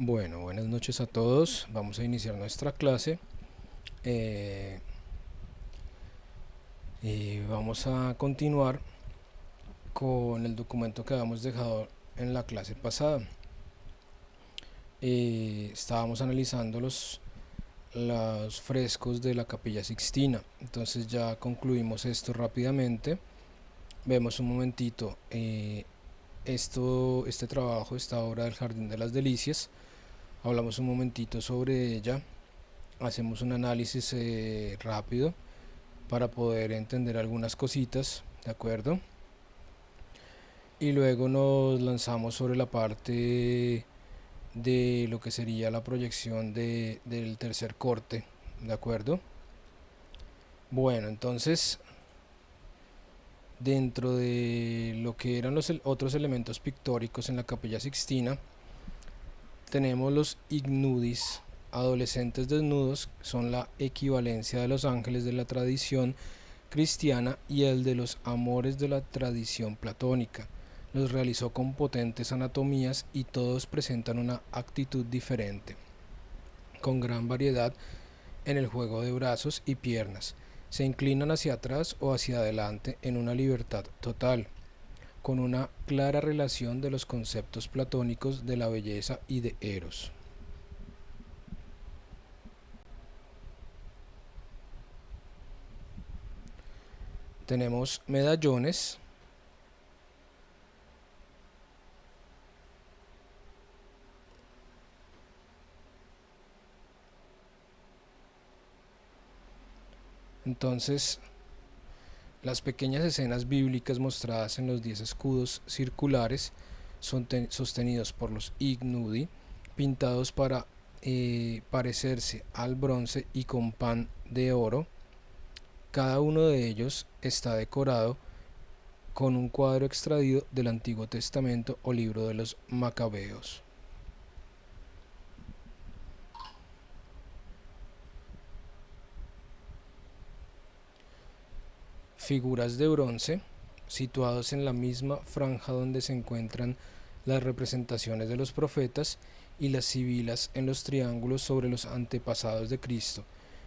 Bueno, buenas noches a todos. Vamos a iniciar nuestra clase eh, y vamos a continuar con el documento que habíamos dejado en la clase pasada. Estábamos analizando los frescos de la Capilla Sixtina. Entonces ya concluimos esto rápidamente vemos un momentito este trabajo, esta obra del Jardín de las Delicias, hablamos un momentito sobre ella, hacemos un análisis rápido para poder entender algunas cositas, ¿de acuerdo? Y luego nos lanzamos sobre la parte de lo que sería la proyección del tercer corte, ¿de acuerdo? Bueno, entonces dentro de lo que eran los otros elementos pictóricos en la Capilla Sixtina, tenemos los ignudis, adolescentes desnudos, son la equivalencia de los ángeles de la tradición cristiana y el de los amores de la tradición platónica. Los realizó con potentes anatomías y todos presentan una actitud diferente, con gran variedad en el juego de brazos y piernas. Se inclinan hacia atrás o hacia adelante en una libertad total, con una clara relación de los conceptos platónicos de la belleza y de Eros. Tenemos medallones, entonces las pequeñas escenas bíblicas mostradas en los 10 escudos circulares son sostenidos por los ignudi, pintados para parecerse al bronce y con pan de oro. Cada uno de ellos está decorado con un cuadro extraído del Antiguo Testamento o libro de los Macabeos. Figuras de bronce situados en la misma franja donde se encuentran las representaciones de los profetas y las sibilas en los triángulos sobre los antepasados de Cristo.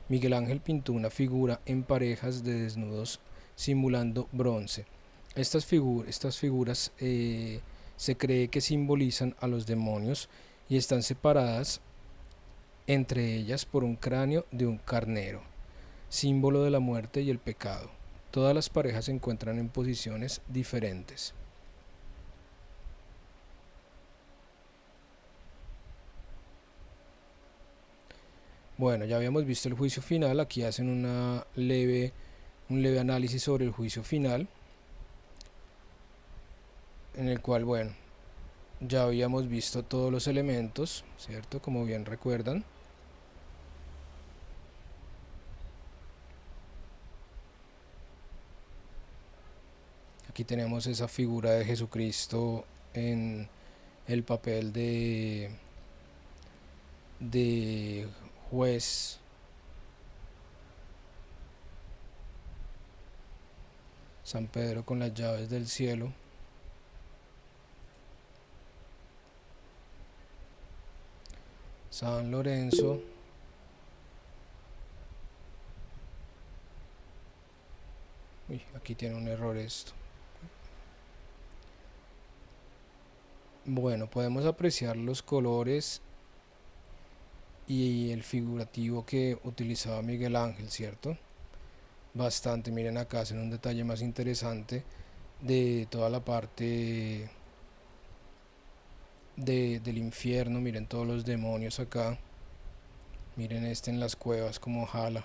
Miguel Ángel pintó una figura en parejas de desnudos simulando bronce. Estas figuras se cree que simbolizan a los demonios y están separadas entre ellas por un cráneo de un carnero, símbolo de la muerte y el pecado. Todas las parejas se encuentran en posiciones diferentes. Bueno, ya habíamos visto el juicio final, aquí hacen un leve análisis sobre el juicio final, en el cual, bueno, ya habíamos visto todos los elementos, ¿cierto? Como bien recuerdan. Aquí tenemos esa figura de Jesucristo en el papel de juez. San Pedro con las llaves del cielo. San Lorenzo. Uy, aquí tiene un error esto. Bueno, podemos apreciar los colores y el figurativo que utilizaba Miguel Ángel, ¿cierto? Bastante, miren acá, hacen un detalle más interesante de toda la parte del infierno. Miren todos los demonios acá. Miren este en las cuevas como jala.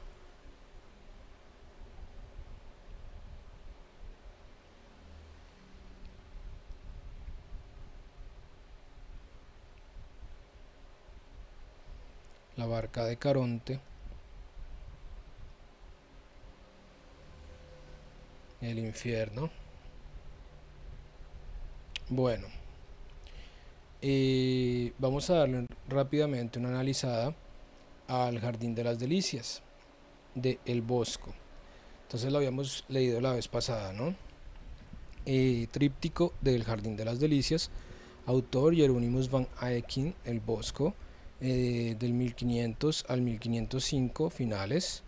La barca de Caronte. El infierno. Bueno, vamos a darle rápidamente una analizada al Jardín de las Delicias de El Bosco. Entonces lo habíamos leído la vez pasada, ¿no? Tríptico del Jardín de las Delicias, autor Hieronymus van Aecken, El Bosco, del 1500 al 1505 finales.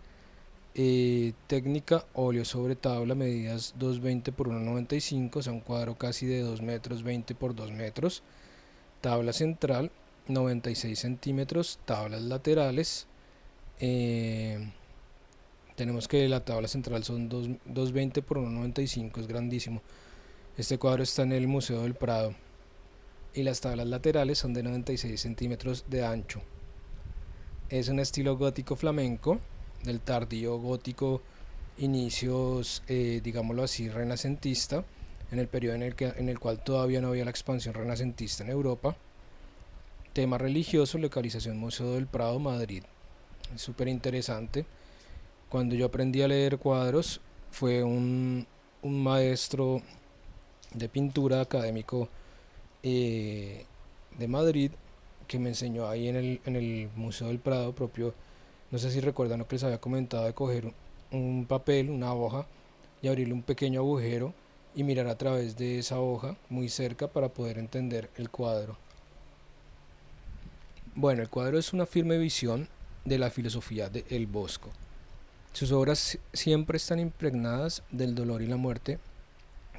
Técnica óleo sobre tabla, medidas 220 por 1,95, o sea un cuadro casi de 2 metros 20 por 2 metros. Tabla central 96 centímetros, tablas laterales Tenemos que la tabla central son 220 por 1,95, es grandísimo. Este cuadro está en el Museo del Prado y las tablas laterales son de 96 centímetros de ancho. Es un estilo gótico flamenco, del tardío gótico, inicios, digámoslo así, renacentista, en el periodo en el cual todavía no había la expansión renacentista en Europa. Tema religioso, localización Museo del Prado, Madrid. Es súper interesante. Cuando yo aprendí a leer cuadros, fue un maestro de pintura académico de Madrid que me enseñó ahí en el Museo del Prado propio. No sé si recuerdan lo que les había comentado de coger un papel, una hoja, y abrirle un pequeño agujero y mirar a través de esa hoja muy cerca para poder entender el cuadro. Bueno, el cuadro es una firme visión de la filosofía de El Bosco. Sus obras siempre están impregnadas del dolor y la muerte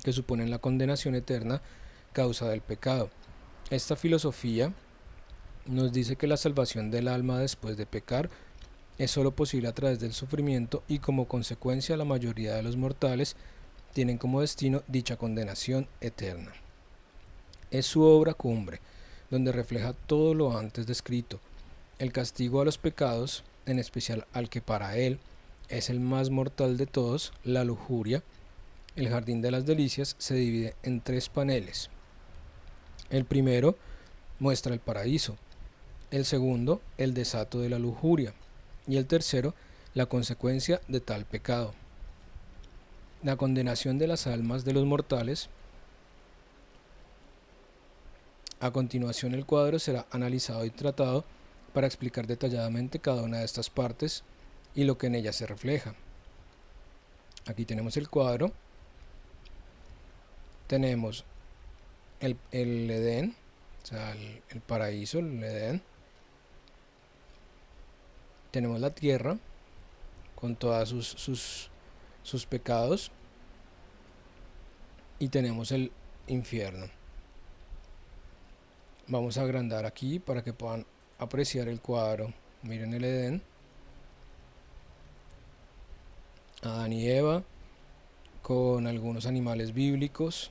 que suponen la condenación eterna causa del pecado. Esta filosofía nos dice que la salvación del alma después de pecar es sólo posible a través del sufrimiento y como consecuencia la mayoría de los mortales tienen como destino dicha condenación eterna. Es su obra cumbre, donde refleja todo lo antes descrito, el castigo a los pecados, en especial al que para él es el más mortal de todos, la lujuria. El Jardín de las Delicias se divide en 3 paneles. El primero muestra el paraíso, el segundo el desato de la lujuria y el tercero la consecuencia de tal pecado, la condenación de las almas de los mortales. A continuación el cuadro será analizado y tratado para explicar detalladamente cada una de estas partes y lo que en ellas se refleja. Aquí tenemos el cuadro, tenemos el Edén, o sea, el paraíso, el Edén. Tenemos la tierra con todos sus pecados y tenemos el infierno. Vamos a agrandar aquí para que puedan apreciar el cuadro. Miren el Edén, Adán y Eva con algunos animales bíblicos.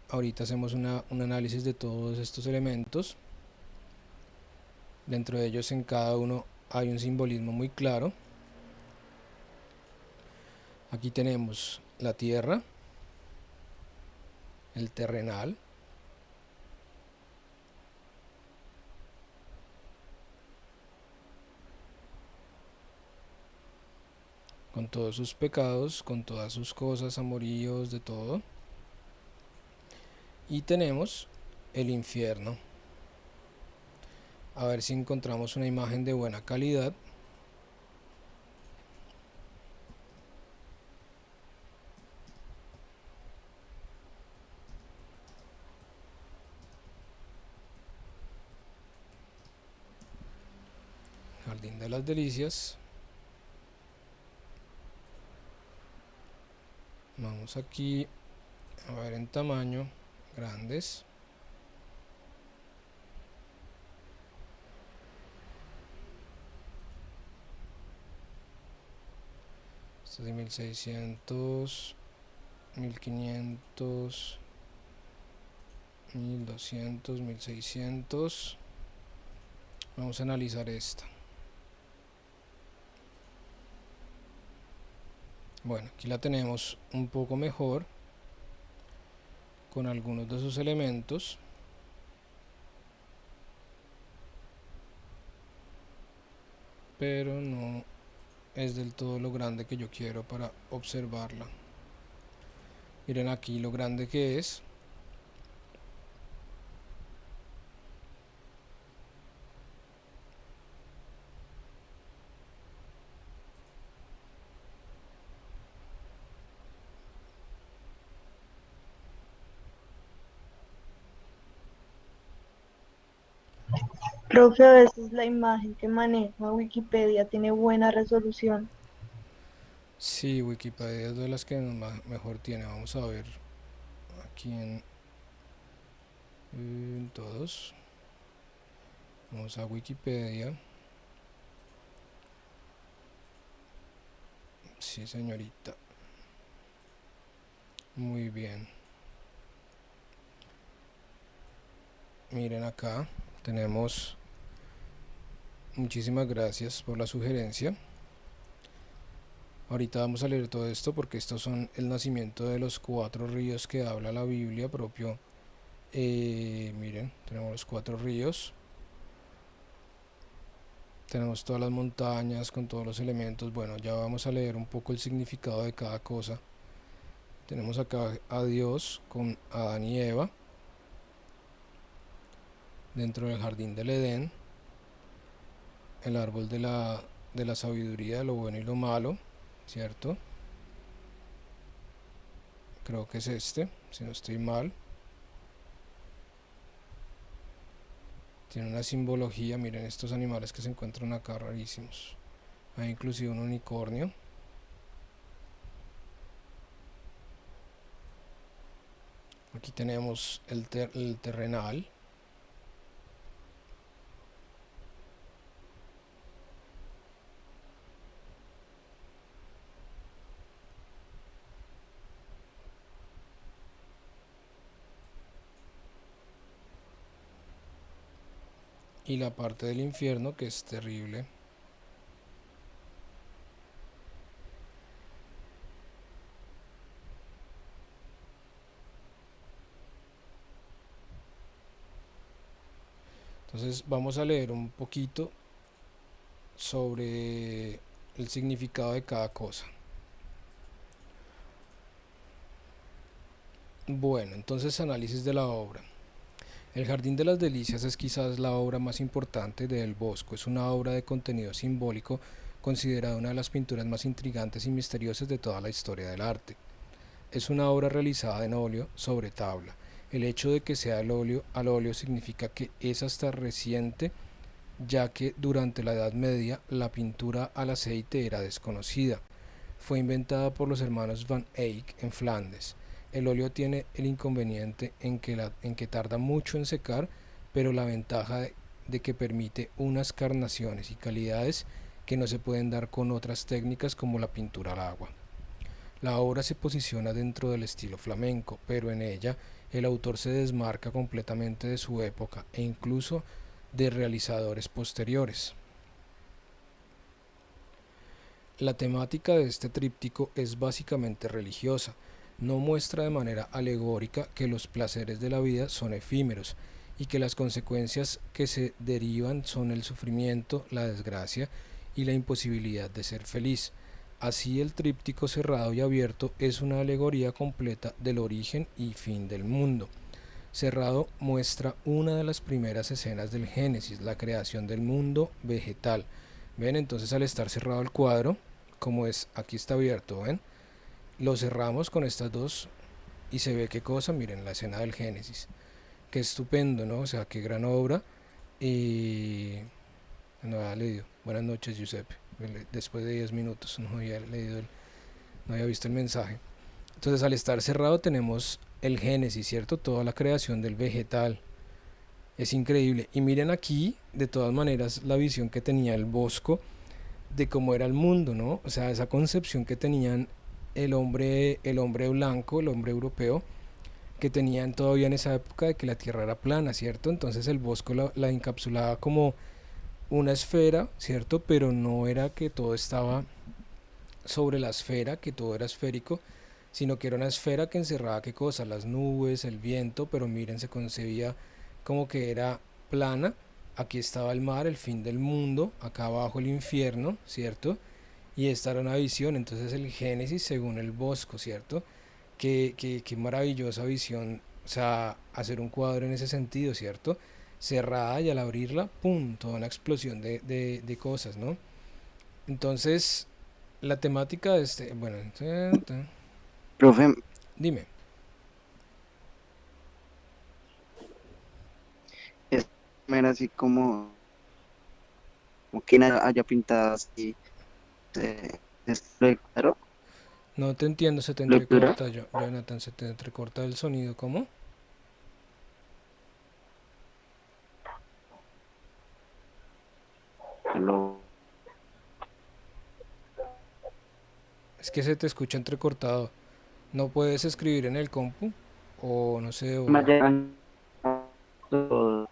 Ahorita hacemos un análisis de todos estos elementos. Dentro de ellos en cada uno hay un simbolismo muy claro. Aquí tenemos la tierra, el terrenal, con todos sus pecados, con todas sus cosas, amoríos, de todo. Y tenemos el infierno. A ver si encontramos una imagen de buena calidad. Jardín de las Delicias. Vamos aquí a ver en tamaño, grandes. Este es de 1600, 1500, 1200, 1600. Vamos a analizar esta. Bueno, aquí la tenemos un poco mejor con algunos de sus elementos. Pero no es del todo lo grande que yo quiero para observarla. Miren aquí lo grande que es. Profe, a veces la imagen que maneja Wikipedia tiene buena resolución. Sí, Wikipedia es de las que mejor tiene. Vamos a ver aquí en todos. Vamos a Wikipedia. sí, señorita. Muy bien. Miren acá, tenemos, muchísimas gracias por la sugerencia. Ahorita vamos a leer todo esto porque estos son el nacimiento de los 4 ríos que habla la Biblia propio. Miren, tenemos los 4 ríos. Tenemos todas las montañas con todos los elementos. Bueno, ya vamos a leer un poco el significado de cada cosa. Tenemos acá a Dios con Adán y Eva dentro del jardín del Edén, el árbol de la sabiduría, de lo bueno y lo malo, ¿cierto? Creo que es este, si no estoy mal. Tiene una simbología, miren estos animales que se encuentran acá rarísimos. Hay inclusive un unicornio. Aquí tenemos el terrenal. Y la parte del infierno que es terrible. Entonces vamos a leer un poquito sobre el significado de cada cosa. Bueno, entonces análisis de la obra. El Jardín de las Delicias es quizás la obra más importante de Del Bosco. Es una obra de contenido simbólico considerada una de las pinturas más intrigantes y misteriosas de toda la historia del arte. Es una obra realizada en óleo sobre tabla. El hecho de que sea al óleo significa que es hasta reciente, ya que durante la Edad Media la pintura al aceite era desconocida. Fue inventada por los hermanos Van Eyck en Flandes. El óleo tiene el inconveniente en que tarda mucho en secar, pero la ventaja de que permite unas carnaciones y calidades que no se pueden dar con otras técnicas como la pintura al agua. La obra se posiciona dentro del estilo flamenco, pero en ella el autor se desmarca completamente de su época e incluso de realizadores posteriores. La temática de este tríptico es básicamente religiosa. No muestra de manera alegórica que los placeres de la vida son efímeros y que las consecuencias que se derivan son el sufrimiento, la desgracia y la imposibilidad de ser feliz. Así el tríptico cerrado y abierto es una alegoría completa del origen y fin del mundo. Cerrado muestra una de las primeras escenas del Génesis, la creación del mundo vegetal. Ven, entonces al estar cerrado el cuadro, como es aquí está abierto, ven, lo cerramos con estas dos y se ve qué cosa, miren la escena del Génesis. Qué estupendo, ¿no? O sea, qué gran obra. Y no había leído. Buenas noches, Giuseppe. Después de 10 minutos no había leído no había visto el mensaje. Entonces, al estar cerrado tenemos el Génesis, ¿cierto? Toda la creación del vegetal. Es increíble. Y miren aquí, de todas maneras, la visión que tenía el Bosco de cómo era el mundo, ¿no? O sea, esa concepción que tenían el hombre blanco, el hombre europeo, que tenían todavía en esa época de que la Tierra era plana, ¿cierto? Entonces el Bosco la encapsulaba como una esfera, ¿cierto? Pero no era que todo estaba sobre la esfera, que todo era esférico, sino que era una esfera que encerraba qué cosa, las nubes, el viento, pero miren, se concebía como que era plana. Aquí estaba el mar, el fin del mundo, acá abajo el infierno, ¿cierto? Y esta era una visión, entonces el Génesis según el Bosco, ¿cierto? Qué maravillosa visión, o sea, hacer un cuadro en ese sentido, ¿cierto? Cerrada y al abrirla, ¡pum!, toda una explosión de cosas, ¿no? Entonces, la temática de este, bueno, Profe, dime. es mera así como quien haya pintado así de cuadro, No te entiendo, se te lectura, entrecorta, Jonathan, se te entrecorta el sonido, ¿cómo? lo Es que se te escucha entrecortado. ¿No puedes escribir en el compu? O no sé, Más o... llegan los-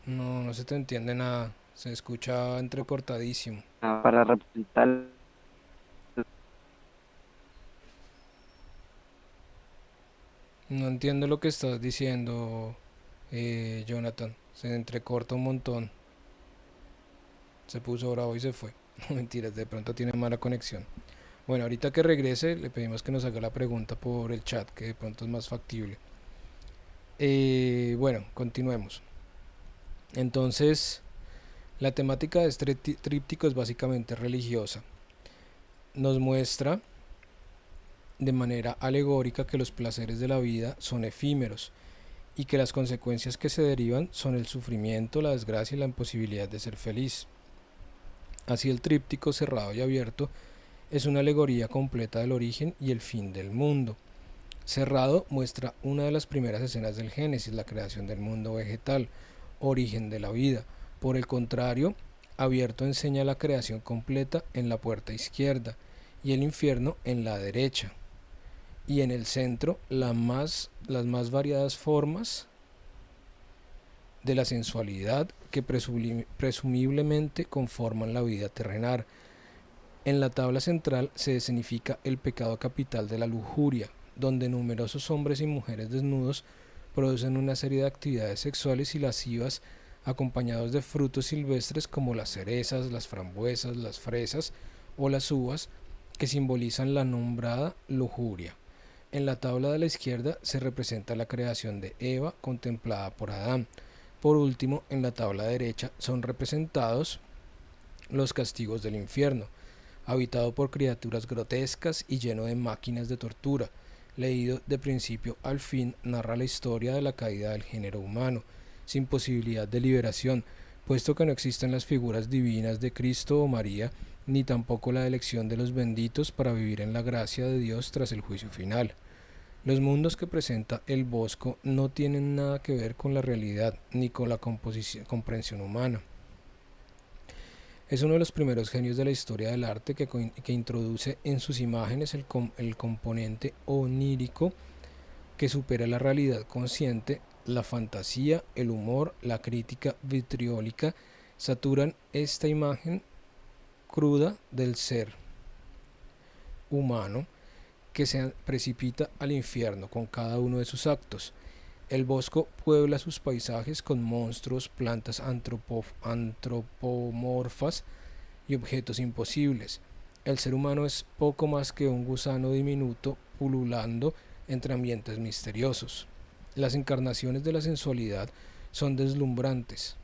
No, no se te entiende nada. Se escucha entrecortadísimo. para representar. No entiendo lo que estás diciendo, Jonathan. Se entrecorta un montón. Se puso bravo y se fue. No, mentiras, de pronto tiene mala conexión. Bueno, ahorita que regrese le pedimos que nos haga la pregunta por el chat, que de pronto es más factible. Bueno, continuemos. Entonces, la temática de este tríptico es básicamente religiosa. Nos muestra de manera alegórica que los placeres de la vida son efímeros y que las consecuencias que se derivan son el sufrimiento, la desgracia y la imposibilidad de ser feliz. Así el tríptico cerrado y abierto es una alegoría completa del origen y el fin del mundo. Cerrado muestra una de las primeras escenas del Génesis, la creación del mundo vegetal, origen de la vida. Por el contrario, abierto enseña la creación completa en la puerta izquierda y el infierno en la derecha. Y en el centro las más variadas formas de la sensualidad que presumiblemente conforman la vida terrenal. En la tabla central se escenifica el pecado capital de la lujuria, donde numerosos hombres y mujeres desnudos producen una serie de actividades sexuales y lascivas acompañados de frutos silvestres como las cerezas, las frambuesas, las fresas o las uvas, que simbolizan la nombrada lujuria. En la tabla de la izquierda se representa la creación de Eva contemplada por Adán. Por último, en la tabla derecha son representados los castigos del infierno, habitado por criaturas grotescas y lleno de máquinas de tortura. Leído de principio al fin, narra la historia de la caída del género humano, sin posibilidad de liberación, puesto que no existen las figuras divinas de Cristo o María, ni tampoco la elección de los benditos para vivir en la gracia de Dios tras el juicio final. Los mundos que presenta el Bosco no tienen nada que ver con la realidad ni con la comprensión humana. Es uno de los primeros genios de la historia del arte que introduce en sus imágenes el componente onírico que supera la realidad consciente. La fantasía, el humor, la crítica vitriólica saturan esta imagen cruda del ser humano que se precipita al infierno con cada uno de sus actos. El Bosco puebla sus paisajes con monstruos, plantas antropomorfas y objetos imposibles. El ser humano es poco más que un gusano diminuto pululando entre ambientes misteriosos. Las encarnaciones de la sensualidad son deslumbrantes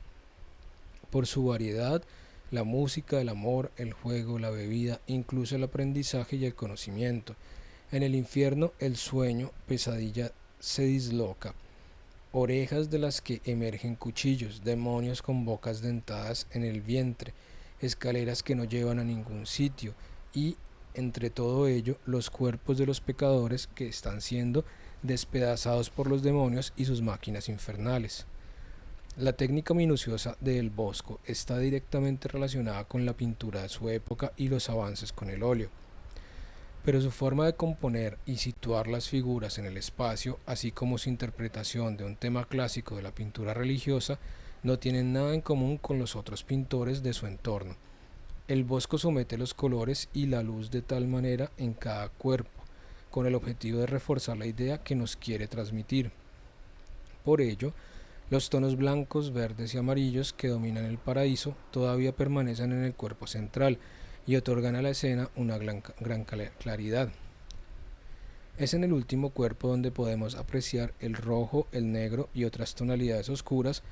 por su variedad: la música, el amor, el juego, la bebida, incluso el aprendizaje y el conocimiento. En el infierno el sueño, pesadilla, se disloca. Orejas de las que emergen cuchillos, demonios con bocas dentadas en el vientre, escaleras que no llevan a ningún sitio y, entre todo ello, los cuerpos de los pecadores que están siendo despedazados por los demonios y sus máquinas infernales. La técnica minuciosa de El Bosco está directamente relacionada con la pintura de su época y los avances con el óleo, pero su forma de componer y situar las figuras en el espacio, así como su interpretación de un tema clásico de la pintura religiosa, no tienen nada en común con los otros pintores de su entorno. El Bosco somete los colores y la luz de tal manera en cada cuerpo, con el objetivo de reforzar la idea que nos quiere transmitir. Por ello, los tonos blancos, verdes y amarillos que dominan el paraíso todavía permanecen en el cuerpo central y otorgan a la escena una gran claridad. Es en el último cuerpo donde podemos apreciar el rojo, el negro y otras tonalidades oscuras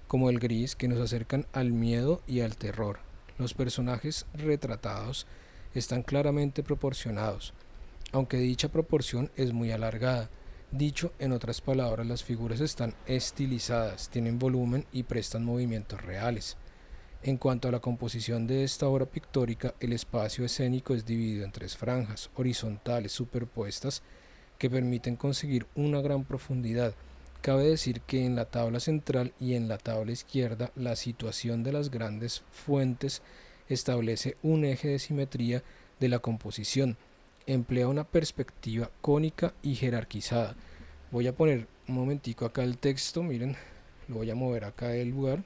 como el gris que nos acercan al miedo y al terror. Los personajes retratados están claramente proporcionados, aunque dicha proporción es muy alargada. Dicho en otras palabras, las figuras están estilizadas, tienen volumen y prestan movimientos reales. En cuanto a la composición de esta obra pictórica, el espacio escénico es dividido en tres franjas horizontales superpuestas que permiten conseguir una gran profundidad. Cabe decir que en la tabla central y en la tabla izquierda la situación de las grandes fuentes establece un eje de simetría de la composición. Emplea una perspectiva cónica y jerarquizada. Voy a poner un momentico acá el texto, miren, lo voy a mover acá del lugar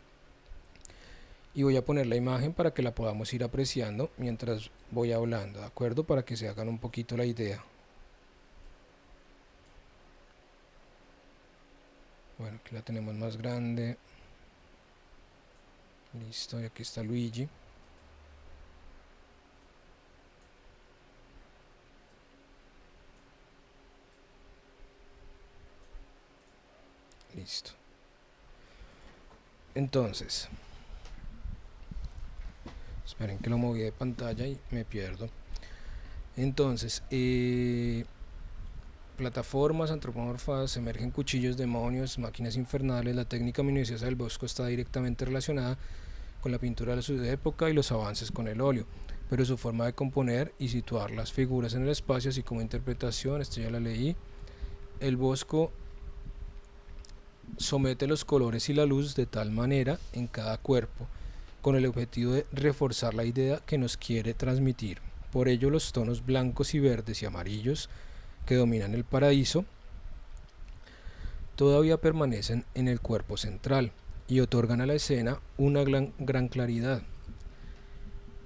y voy a poner la imagen para que la podamos ir apreciando mientras voy hablando, ¿de acuerdo? Para que se hagan un poquito la idea. Bueno, aquí la tenemos más grande. Listo, y aquí está Luigi. Listo. Entonces, esperen que lo moví de pantalla y me pierdo. Entonces, plataformas antropomorfas, emergen cuchillos, demonios, máquinas infernales. La técnica minuciosa del Bosco está directamente relacionada con la pintura de su época y los avances con el óleo, pero su forma de componer y situar las figuras en el espacio, así como interpretación, esto ya la leí. El Bosco somete los colores y la luz de tal manera en cada cuerpo, con el objetivo de reforzar la idea que nos quiere transmitir. Por ello, los tonos blancos y verdes y amarillos que dominan el paraíso todavía permanecen en el cuerpo central y otorgan a la escena una gran claridad.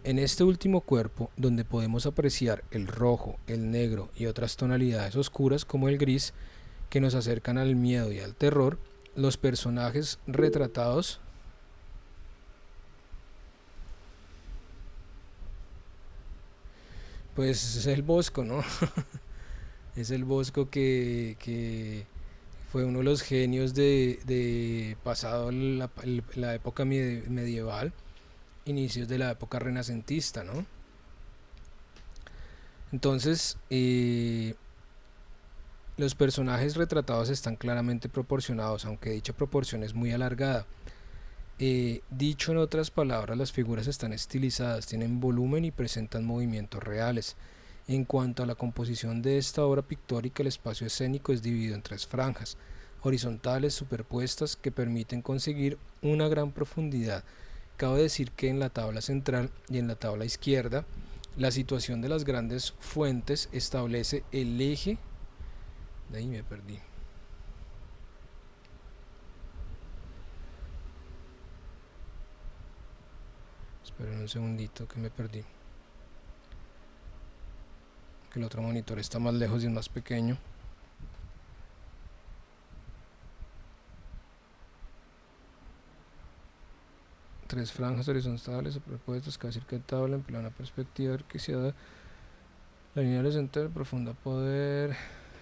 En este último cuerpo, donde podemos apreciar el rojo, el negro y otras tonalidades oscuras como el gris, que nos acercan al miedo y al terror, los personajes retratados pues es el Bosco, ¿no? Es el Bosco que fue uno de los genios de pasado la época medieval, inicios de la época renacentista, ¿no? Entonces, los personajes retratados están claramente proporcionados, aunque dicha proporción es muy alargada. Dicho en otras palabras, las figuras están estilizadas, tienen volumen y presentan movimientos reales. En cuanto a la composición de esta obra pictórica, el espacio escénico es dividido en 3 franjas horizontales superpuestas que permiten conseguir una gran profundidad. Cabe decir que en la tabla central y en la tabla izquierda, la situación de las grandes fuentes establece el eje. De ahí me perdí. Esperen un segundito que me perdí. Que el otro monitor está más lejos y es más pequeño. Tres franjas horizontales superpuestas, casi que tabla en plana perspectiva arqueada. La línea horizontal, profunda poder.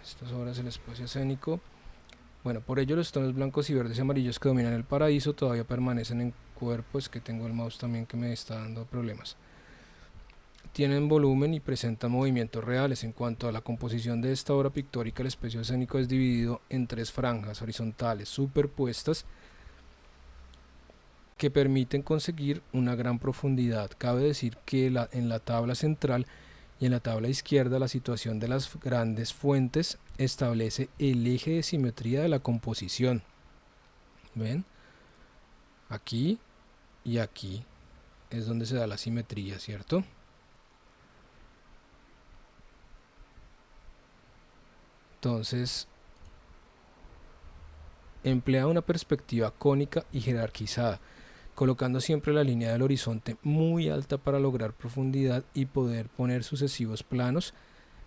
Estas obras el espacio escénico. Bueno, por ello los tonos blancos y verdes y amarillos que dominan el paraíso todavía permanecen en cuerpo. Es que tengo el mouse también que me está dando problemas. Tienen volumen y presentan movimientos reales. En cuanto a la composición de esta obra pictórica, el espacio escénico es dividido en 3 franjas horizontales superpuestas que permiten conseguir una gran profundidad. Cabe decir que en la tabla central y en la tabla izquierda, la situación de las grandes fuentes establece el eje de simetría de la composición. ¿Ven? Aquí y aquí es donde se da la simetría, ¿cierto? Entonces, emplea una perspectiva cónica y jerarquizada, colocando siempre la línea del horizonte muy alta para lograr profundidad y poder poner sucesivos planos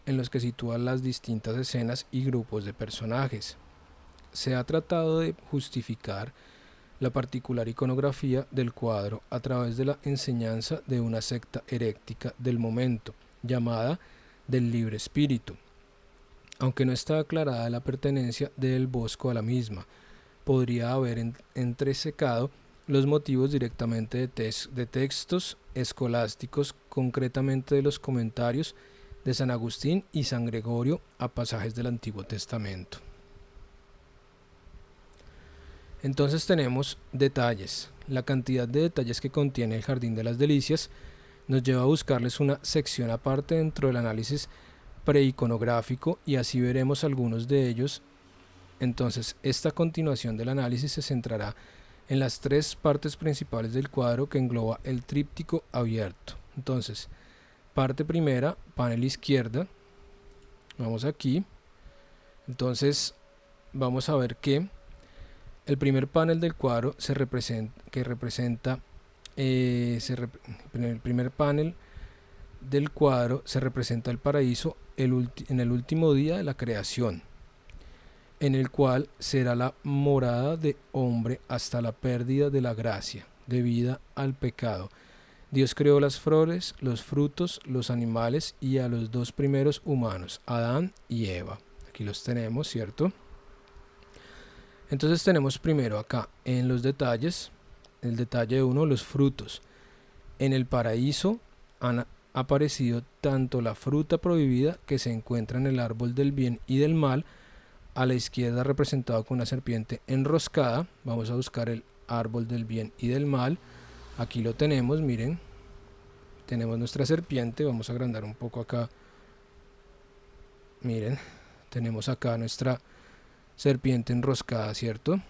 en los que sitúan las distintas escenas y grupos de personajes. Se ha tratado de justificar la particular iconografía del cuadro a través de la enseñanza de una secta herética del momento, llamada del Libre Espíritu. Aunque no está aclarada la pertenencia del Bosco a la misma, podría haber entresecado los motivos directamente de textos escolásticos, concretamente de los comentarios de San Agustín y San Gregorio a pasajes del Antiguo Testamento. Entonces tenemos detalles. La cantidad de detalles que contiene el Jardín de las Delicias nos lleva a buscarles una sección aparte dentro del análisis preiconográfico y así veremos algunos de ellos. Entonces, esta continuación del análisis se centrará en las 3 partes principales del cuadro que engloba el tríptico abierto. Entonces, parte primera, panel izquierda. Vamos aquí. Entonces vamos a ver que el primer panel del cuadro en el primer panel del cuadro se representa el paraíso en el último día de la creación, en el cual será la morada de hombre hasta la pérdida de la gracia debida al pecado. Dios creó las flores, los frutos, los animales y a los dos primeros humanos, Adán y Eva. Aquí los tenemos, ¿cierto? Entonces tenemos primero acá en los detalles, el detalle 1, los frutos. En el paraíso han aparecido tanto la fruta prohibida que se encuentra en el árbol del bien y del mal, a la izquierda representado con una serpiente enroscada. Vamos a buscar el árbol del bien y del mal. Aquí lo tenemos, miren. Tenemos nuestra serpiente. Vamos a agrandar un poco acá. Miren, tenemos acá nuestra serpiente enroscada, ¿cierto?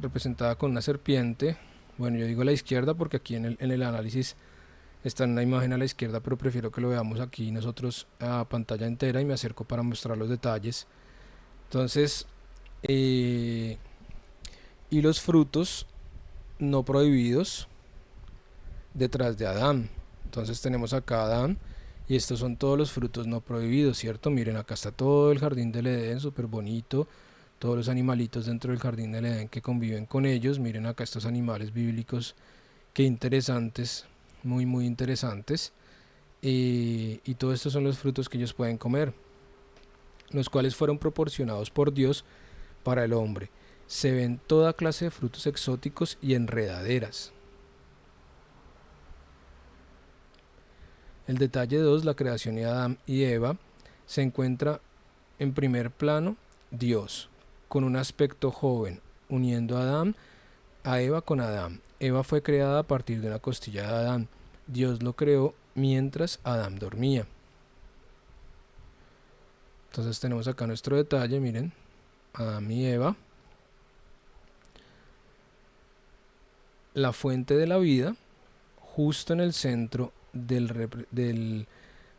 Representada con una serpiente. Bueno, yo digo a la izquierda porque aquí en el análisis está en una imagen a la izquierda, pero prefiero que lo veamos aquí nosotros a pantalla entera y me acerco para mostrar los detalles. Entonces, y los frutos no prohibidos detrás de Adán. Entonces tenemos acá a Adán y estos son todos los frutos no prohibidos, ¿cierto? Miren, acá está todo el jardín del Edén, súper bonito. Todos los animalitos dentro del jardín del Edén que conviven con ellos. Miren acá estos animales bíblicos, qué interesantes, muy muy interesantes. Y todos estos son los frutos que ellos pueden comer, los cuales fueron proporcionados por Dios para el hombre. Se ven toda clase de frutos exóticos y enredaderas. El detalle 2, la creación de Adán y Eva, se encuentra en primer plano Dios, con un aspecto joven, uniendo a Eva con Adán. Eva fue creada a partir de una costilla de Adán. Dios lo creó mientras Adán dormía. Entonces tenemos acá nuestro detalle, miren, Adán y Eva. La fuente de la vida, justo en el centro del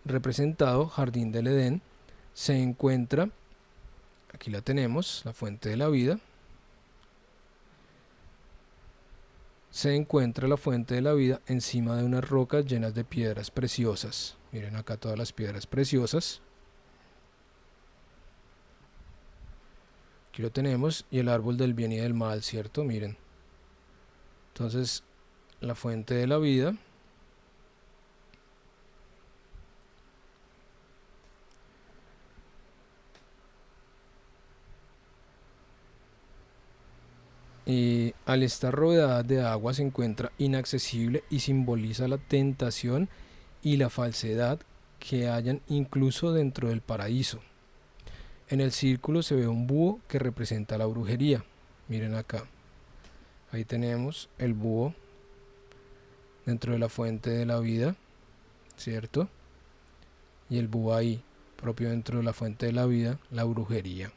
representado jardín del Edén, se encuentra, aquí la tenemos, la fuente de la vida. Se encuentra la fuente de la vida encima de unas rocas llenas de piedras preciosas. Miren acá todas las piedras preciosas. Aquí lo tenemos, y el árbol del bien y del mal, ¿cierto? Miren. Entonces, la fuente de la vida. Y al estar rodeada de agua se encuentra inaccesible y simboliza la tentación y la falsedad que hayan incluso dentro del paraíso. En el círculo se ve un búho que representa la brujería. Miren acá. Ahí tenemos el búho dentro de la fuente de la vida, ¿cierto? Y el búho ahí, propio dentro de la fuente de la vida, la brujería.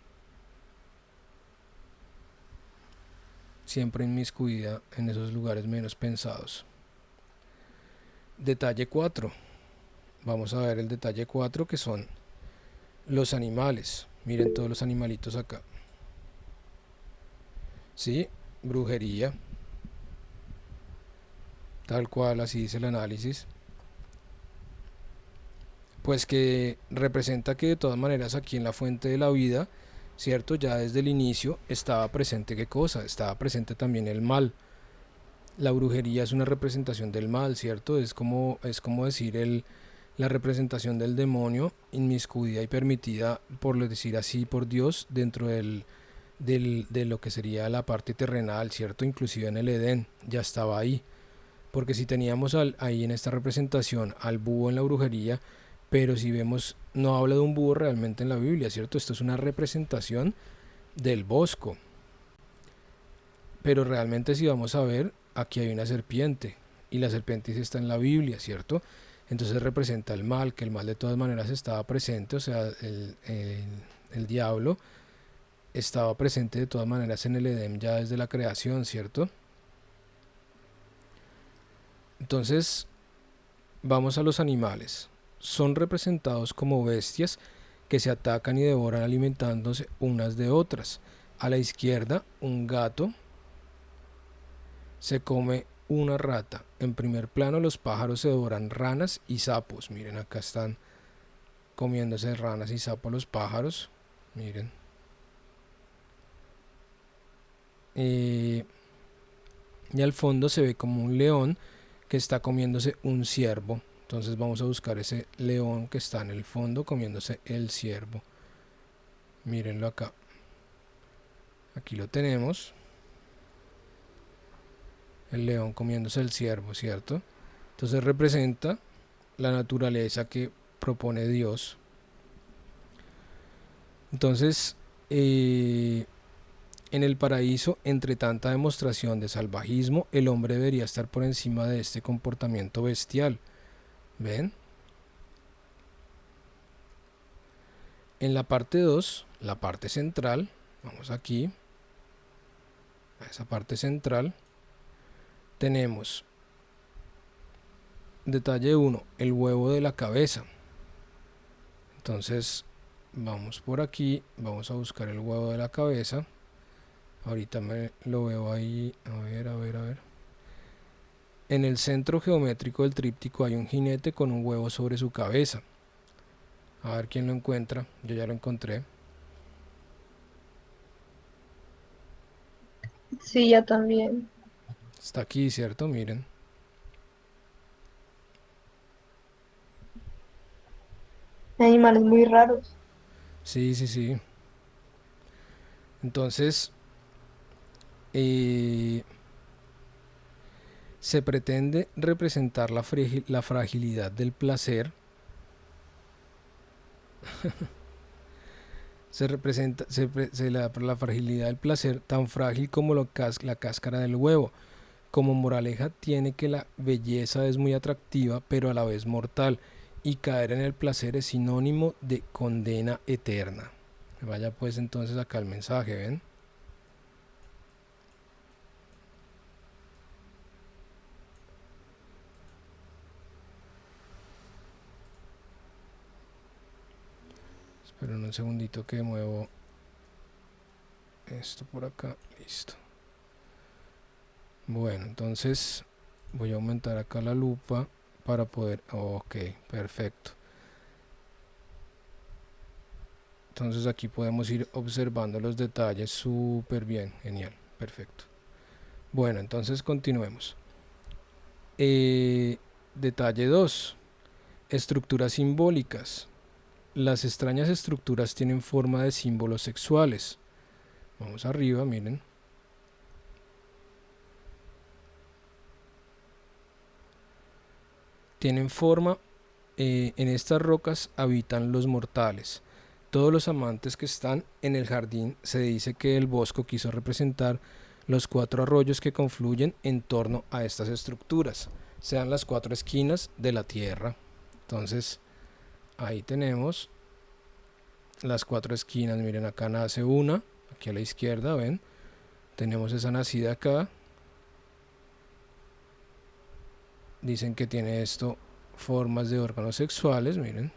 Siempre inmiscuida en esos lugares menos pensados. Detalle 4. Vamos a ver el detalle 4, que son los animales. Miren todos los animalitos acá. Sí, brujería. Tal cual, así dice el análisis. Pues que representa que de todas maneras aquí en la fuente de la vida, ¿cierto? Ya desde el inicio estaba presente, ¿qué cosa? Estaba presente también el mal. La brujería es una representación del mal, ¿cierto? Es como decir la representación del demonio inmiscuida y permitida, por decir así, por Dios dentro de lo que sería la parte terrenal, ¿cierto? Inclusive en el Edén ya estaba ahí. Porque si teníamos ahí en esta representación al búho en la brujería, pero si vemos, no habla de un búho realmente en la Biblia, ¿cierto? Esto es una representación del bosco. Pero realmente si vamos a ver, aquí hay una serpiente, y la serpiente sí está en la Biblia, ¿cierto? entonces representa el mal, que el mal de todas maneras estaba presente, o sea, el diablo estaba presente de todas maneras en el Edén ya desde la creación, ¿cierto? Entonces, vamos a los animales. Son representados como bestias que se atacan y devoran alimentándose unas de otras. A la izquierda, un gato se come una rata. En primer plano, los pájaros se devoran ranas y sapos. Miren, acá están comiéndose ranas y sapos los pájaros. Miren. Y al fondo se ve como un león que está comiéndose un ciervo. Entonces vamos a buscar ese león que está en el fondo comiéndose el ciervo. Mírenlo acá. Aquí lo tenemos. El león comiéndose el ciervo, ¿cierto? Entonces representa la naturaleza que propone Dios. Entonces, en el paraíso, entre tanta demostración de salvajismo, el hombre debería estar por encima de este comportamiento bestial. ¿Ven? En la parte 2, la parte central, vamos aquí, a esa parte central, tenemos detalle 1, el huevo de la cabeza. Entonces, vamos por aquí, vamos a buscar el huevo de la cabeza. Ahorita me lo veo ahí, a ver. En el centro geométrico del tríptico hay un jinete con un huevo sobre su cabeza. A ver quién lo encuentra. Yo ya lo encontré. Sí, ya también. Está aquí, ¿cierto? Miren. Animales muy raros. Sí. Entonces, se pretende representar la fragilidad del placer. Se representa la fragilidad del placer, tan frágil como la cáscara del huevo. Como moraleja tiene que la belleza es muy atractiva, pero a la vez mortal, y caer en el placer es sinónimo de condena eterna. Vaya pues entonces acá el mensaje, ¿ven? Esperen un segundito que muevo esto por acá, listo. Bueno, entonces voy a aumentar acá la lupa para poder, ok, perfecto. Entonces aquí podemos ir observando los detalles súper bien, genial, perfecto. Bueno, entonces continuemos. Detalle 2, estructuras simbólicas. Las extrañas estructuras tienen forma de símbolos sexuales. Vamos arriba, miren. Tienen forma, en estas rocas habitan los mortales. Todos los amantes que están en el jardín, se dice que el Bosco quiso representar los 4 arroyos que confluyen en torno a estas estructuras, sean las 4 esquinas de la tierra. Entonces, ahí tenemos las 4 esquinas. Miren, acá nace una, aquí a la izquierda, ven, tenemos esa nacida acá. Dicen que tiene esto formas de órganos sexuales, miren.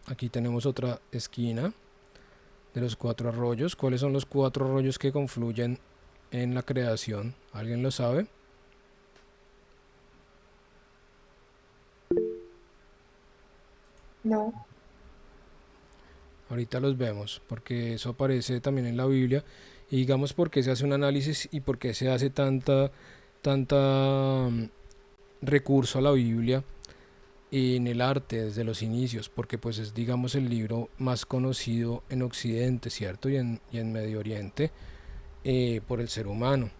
Aquí tenemos otra esquina de los 4 arroyos. ¿Cuáles son los 4 arroyos que confluyen en la creación? ¿Alguien lo sabe? No. Ahorita los vemos, porque eso aparece también en la Biblia. Y digamos por qué se hace un análisis y por qué se hace tanta recurso a la Biblia en el arte desde los inicios, porque pues es, digamos, el libro más conocido en Occidente, ¿cierto? Y en Medio Oriente, por el ser humano.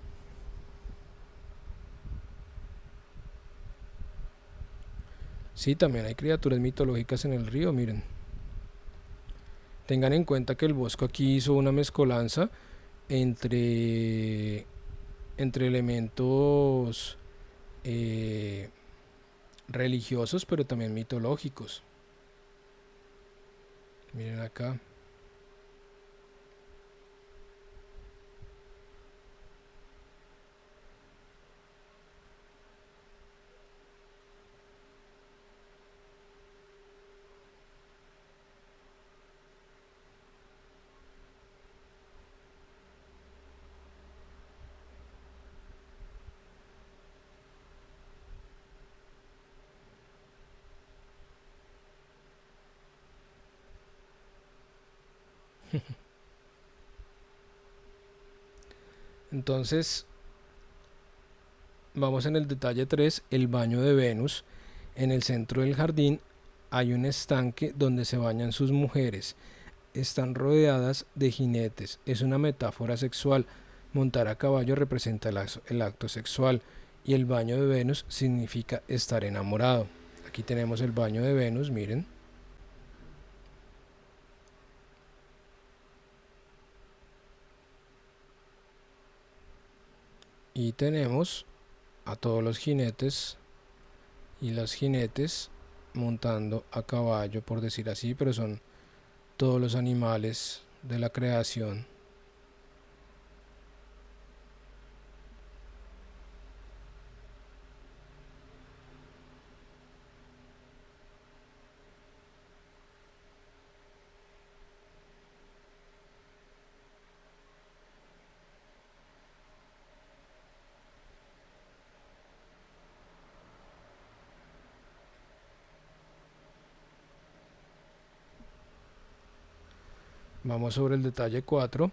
Sí, también hay criaturas mitológicas en el río, miren. Tengan en cuenta que el Bosco aquí hizo una mezcolanza entre elementos eh, religiosos, pero también mitológicos. Miren acá. Entonces, vamos en el detalle 3, el baño de Venus. En el centro del jardín hay un estanque donde se bañan sus mujeres. Están rodeadas de jinetes. Es una metáfora sexual. Montar a caballo representa el acto sexual y el baño de Venus significa estar enamorado. Aquí tenemos el baño de Venus, miren. Y tenemos a todos los jinetes y las jinetes montando a caballo, por decir así, pero son todos los animales de la creación. Vamos sobre el detalle 4.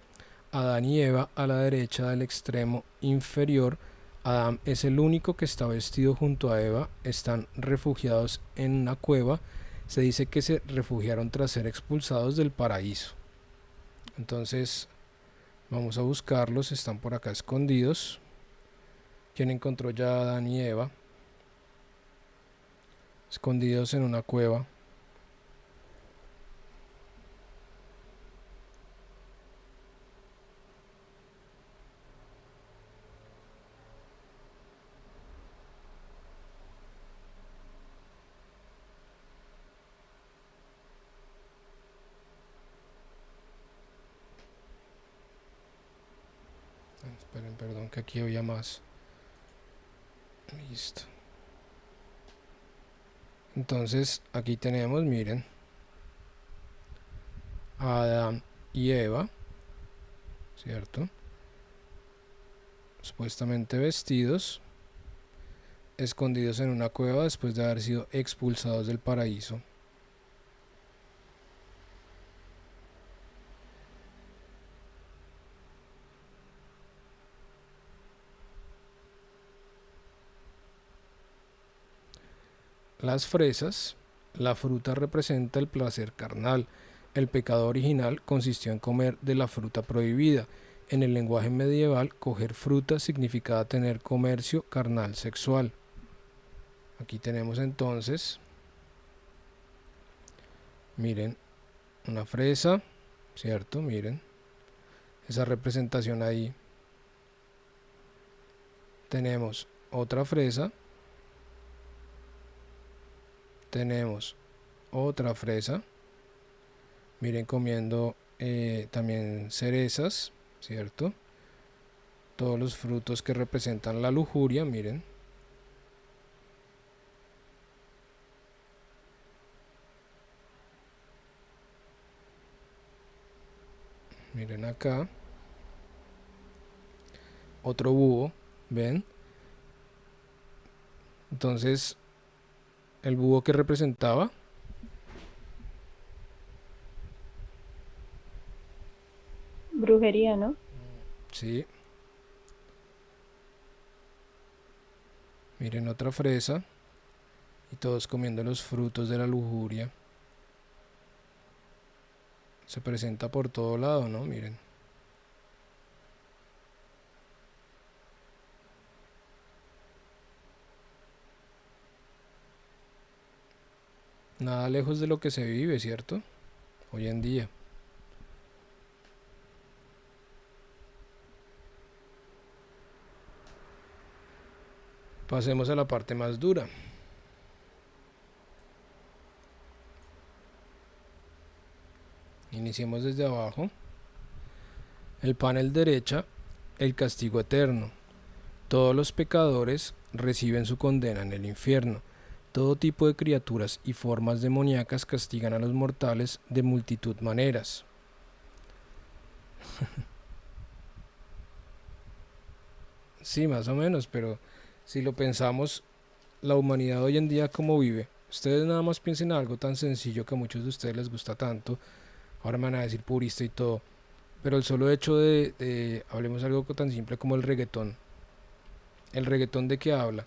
Adán y Eva a la derecha del extremo inferior. Adán es el único que está vestido junto a Eva. Están refugiados en una cueva. Se dice que se refugiaron tras ser expulsados del paraíso. Entonces vamos a buscarlos. Están por acá escondidos. ¿Quién encontró ya a Adán y Eva? Escondidos en una cueva. Esperen, perdón, que aquí había más. Listo. Entonces aquí tenemos, miren, a Adán y Eva, ¿cierto? Supuestamente vestidos, escondidos en una cueva después de haber sido expulsados del paraíso. Las fresas, la fruta representa el placer carnal. El pecado original consistió en comer de la fruta prohibida. En el lenguaje medieval, coger fruta significaba tener comercio carnal sexual. Aquí tenemos entonces, miren, una fresa, ¿cierto? Miren, esa representación ahí. Tenemos otra fresa. Tenemos otra fresa. Miren comiendo también cerezas, ¿cierto? Todos los frutos que representan la lujuria, miren. Miren acá. Otro búho, ¿ven? Entonces, el búho que representaba, Brujería, ¿no? sí. Miren otra fresa. Y todos comiendo los frutos de la lujuria. Se presenta por todo lado, ¿no? Miren. Nada lejos de lo que se vive, ¿cierto? Hoy en día. Pasemos a la parte más dura. Iniciemos desde abajo. El panel derecha, el castigo eterno. Todos los pecadores reciben su condena en el infierno. Todo tipo de criaturas y formas demoníacas castigan a los mortales de multitud maneras. Sí, más o menos, pero si lo pensamos, la humanidad hoy en día, ¿cómo vive? Ustedes nada más piensen en algo tan sencillo que a muchos de ustedes les gusta tanto. Ahora me van a decir purista y todo, pero el solo hecho hablemos algo tan simple como el reggaetón. ¿El reggaetón de qué habla?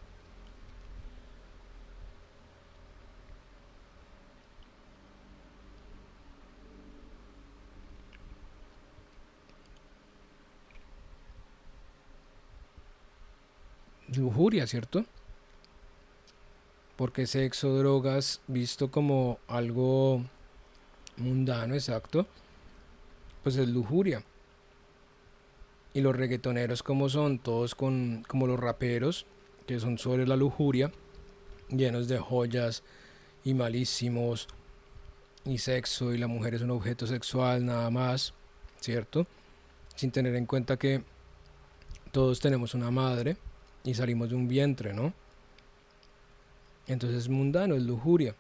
Lujuria, ¿cierto? Porque sexo, drogas, visto como algo mundano, exacto, pues es lujuria. Y los reggaetoneros como son, todos como los raperos, que son sobre la lujuria, llenos de joyas y malísimos, y sexo, y la mujer es un objeto sexual nada más, ¿cierto? Sin tener en cuenta que todos tenemos una madre y salimos de un vientre, ¿no? Entonces es mundano, es lujuria.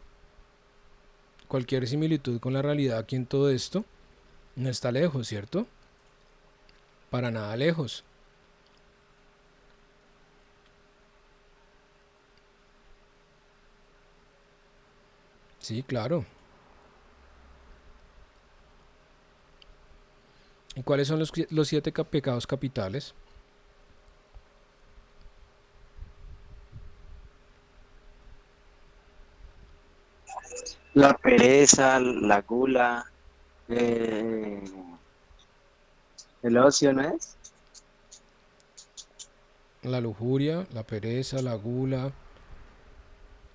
Cualquier similitud con la realidad aquí en todo esto no está lejos, ¿cierto? Para nada lejos. Sí, claro. ¿Y cuáles son los siete pecados capitales? La pereza, la gula, eh, el ocio, ¿no es? La lujuria, la pereza, la gula,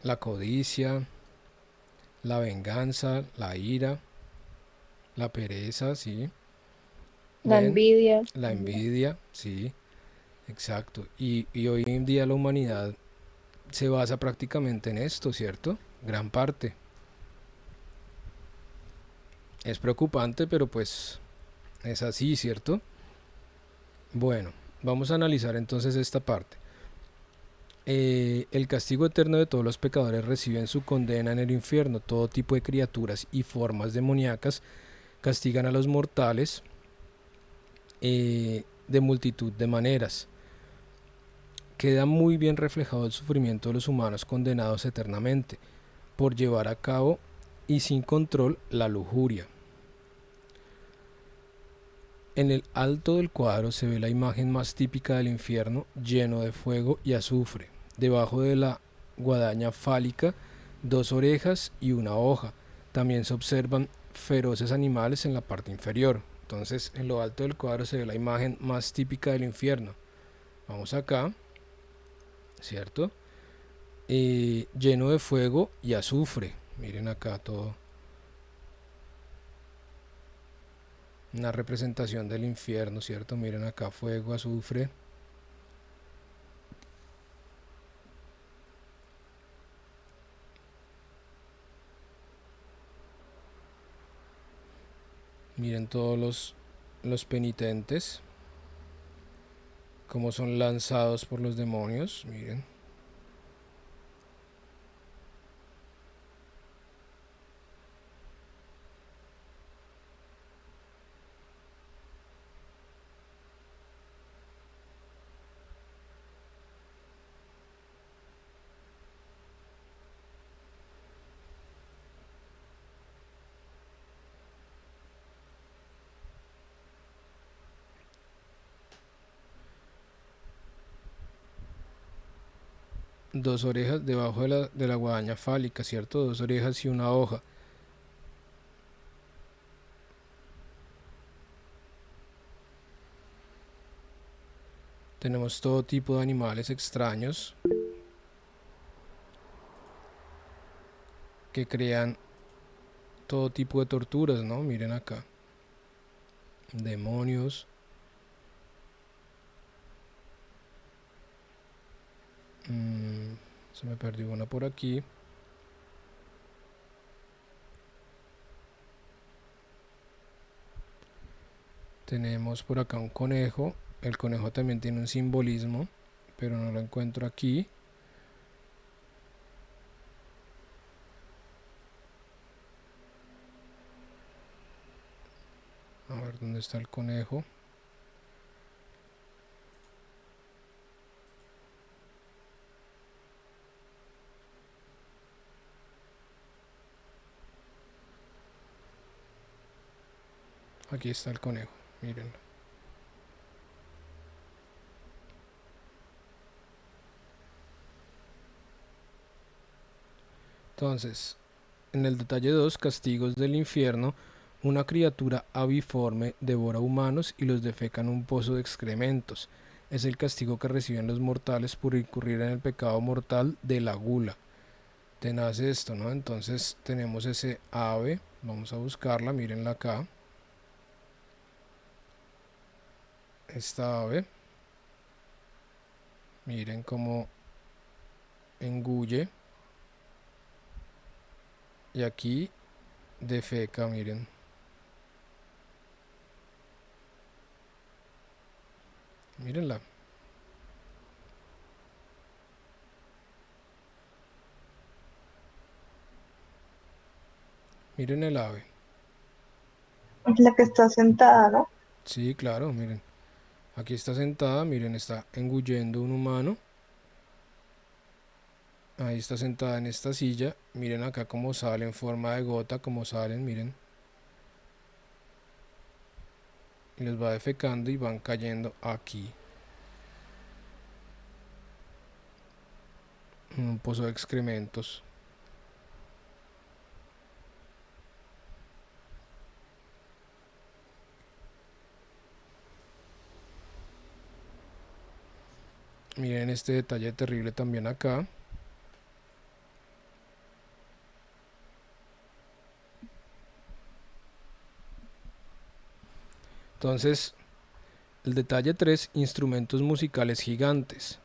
la codicia, la venganza, la ira, la pereza, sí. La ¿Ven? envidia La también. envidia, sí, exacto. Y hoy en día la humanidad se basa prácticamente en esto, ¿cierto? Gran parte. Es preocupante, pero pues es así, ¿cierto? Bueno, vamos a analizar entonces esta parte. El castigo eterno de todos los pecadores reciben su condena en el infierno. Todo tipo de criaturas y formas demoníacas castigan a los mortales de multitud de maneras. Queda muy bien reflejado el sufrimiento de los humanos condenados eternamente por llevar a cabo y sin control la lujuria. En el alto del cuadro se ve la imagen más típica del infierno, lleno de fuego y azufre. Debajo de la guadaña fálica, dos orejas y una hoja. También se observan feroces animales en la parte inferior. Entonces, en lo alto del cuadro se ve la imagen más típica del infierno. Vamos acá, ¿cierto? Lleno de fuego y azufre. Miren acá todo. Una representación del infierno, ¿cierto? Miren acá, fuego, azufre. Miren todos los penitentes, cómo son lanzados por los demonios. Miren. Dos orejas debajo de la guadaña fálica, ¿cierto? Dos orejas y una hoja. Tenemos todo tipo de animales extraños que crean todo tipo de torturas, ¿no? Miren acá. Demonios. Se me perdió una por aquí. Tenemos por acá un conejo. El conejo también tiene un simbolismo, pero no lo encuentro aquí. A ver dónde está el conejo. Aquí está el conejo, miren. Entonces, en el detalle 2, castigos del infierno, una criatura aviforme devora humanos y los defeca en un pozo de excrementos. Es el castigo que reciben los mortales por incurrir en el pecado mortal de la gula. Tenaz esto, ¿no? Entonces tenemos ese ave, vamos a buscarla, mírenla acá. Esta ave, miren cómo engulle. Y aquí defeca, miren. Mírenla. Miren el ave. La que está sentada, ¿no? Sí, claro, miren. Aquí está sentada, miren, está engullendo un humano. Ahí está sentada en esta silla. Miren acá cómo sale en forma de gota, cómo salen, miren. Y les va defecando y van cayendo aquí. En un pozo de excrementos. Miren este detalle terrible también acá. Entonces, el detalle 3, instrumentos musicales gigantes.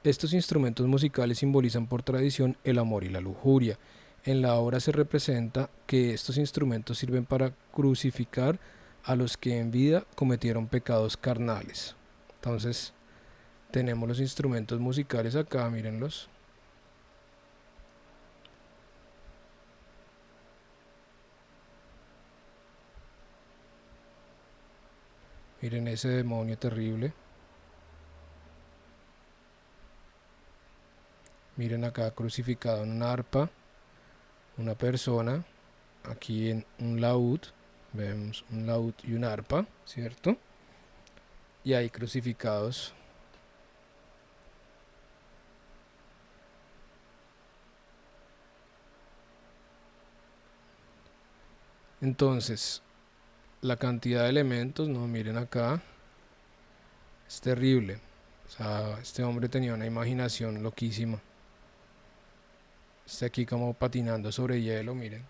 Estos instrumentos musicales simbolizan por tradición el amor y la lujuria. En la obra se representa que estos instrumentos sirven para crucificar a los que en vida cometieron pecados carnales. Entonces, tenemos los instrumentos musicales acá, mírenlos. Miren ese demonio terrible. Miren acá crucificado en una arpa, una persona, aquí en un laúd, vemos un laúd y una arpa, ¿cierto? Y ahí crucificados. Entonces, la cantidad de elementos, no, miren acá, es terrible. O sea, este hombre tenía una imaginación loquísima. Está aquí como patinando sobre hielo, miren.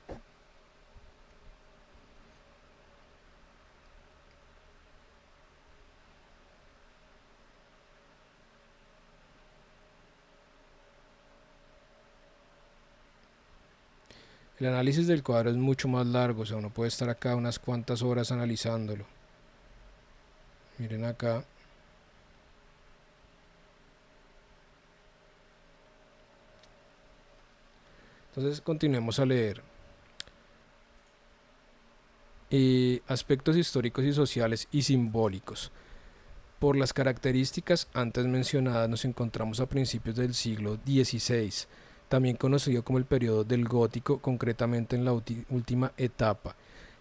El análisis del cuadro es mucho más largo, o sea, uno puede estar acá unas cuantas horas analizándolo. Miren acá. Entonces continuemos a leer. Aspectos históricos y sociales y simbólicos. Por las características antes mencionadas nos encontramos a principios del siglo XVI, también conocido como el periodo del gótico, concretamente en la última etapa.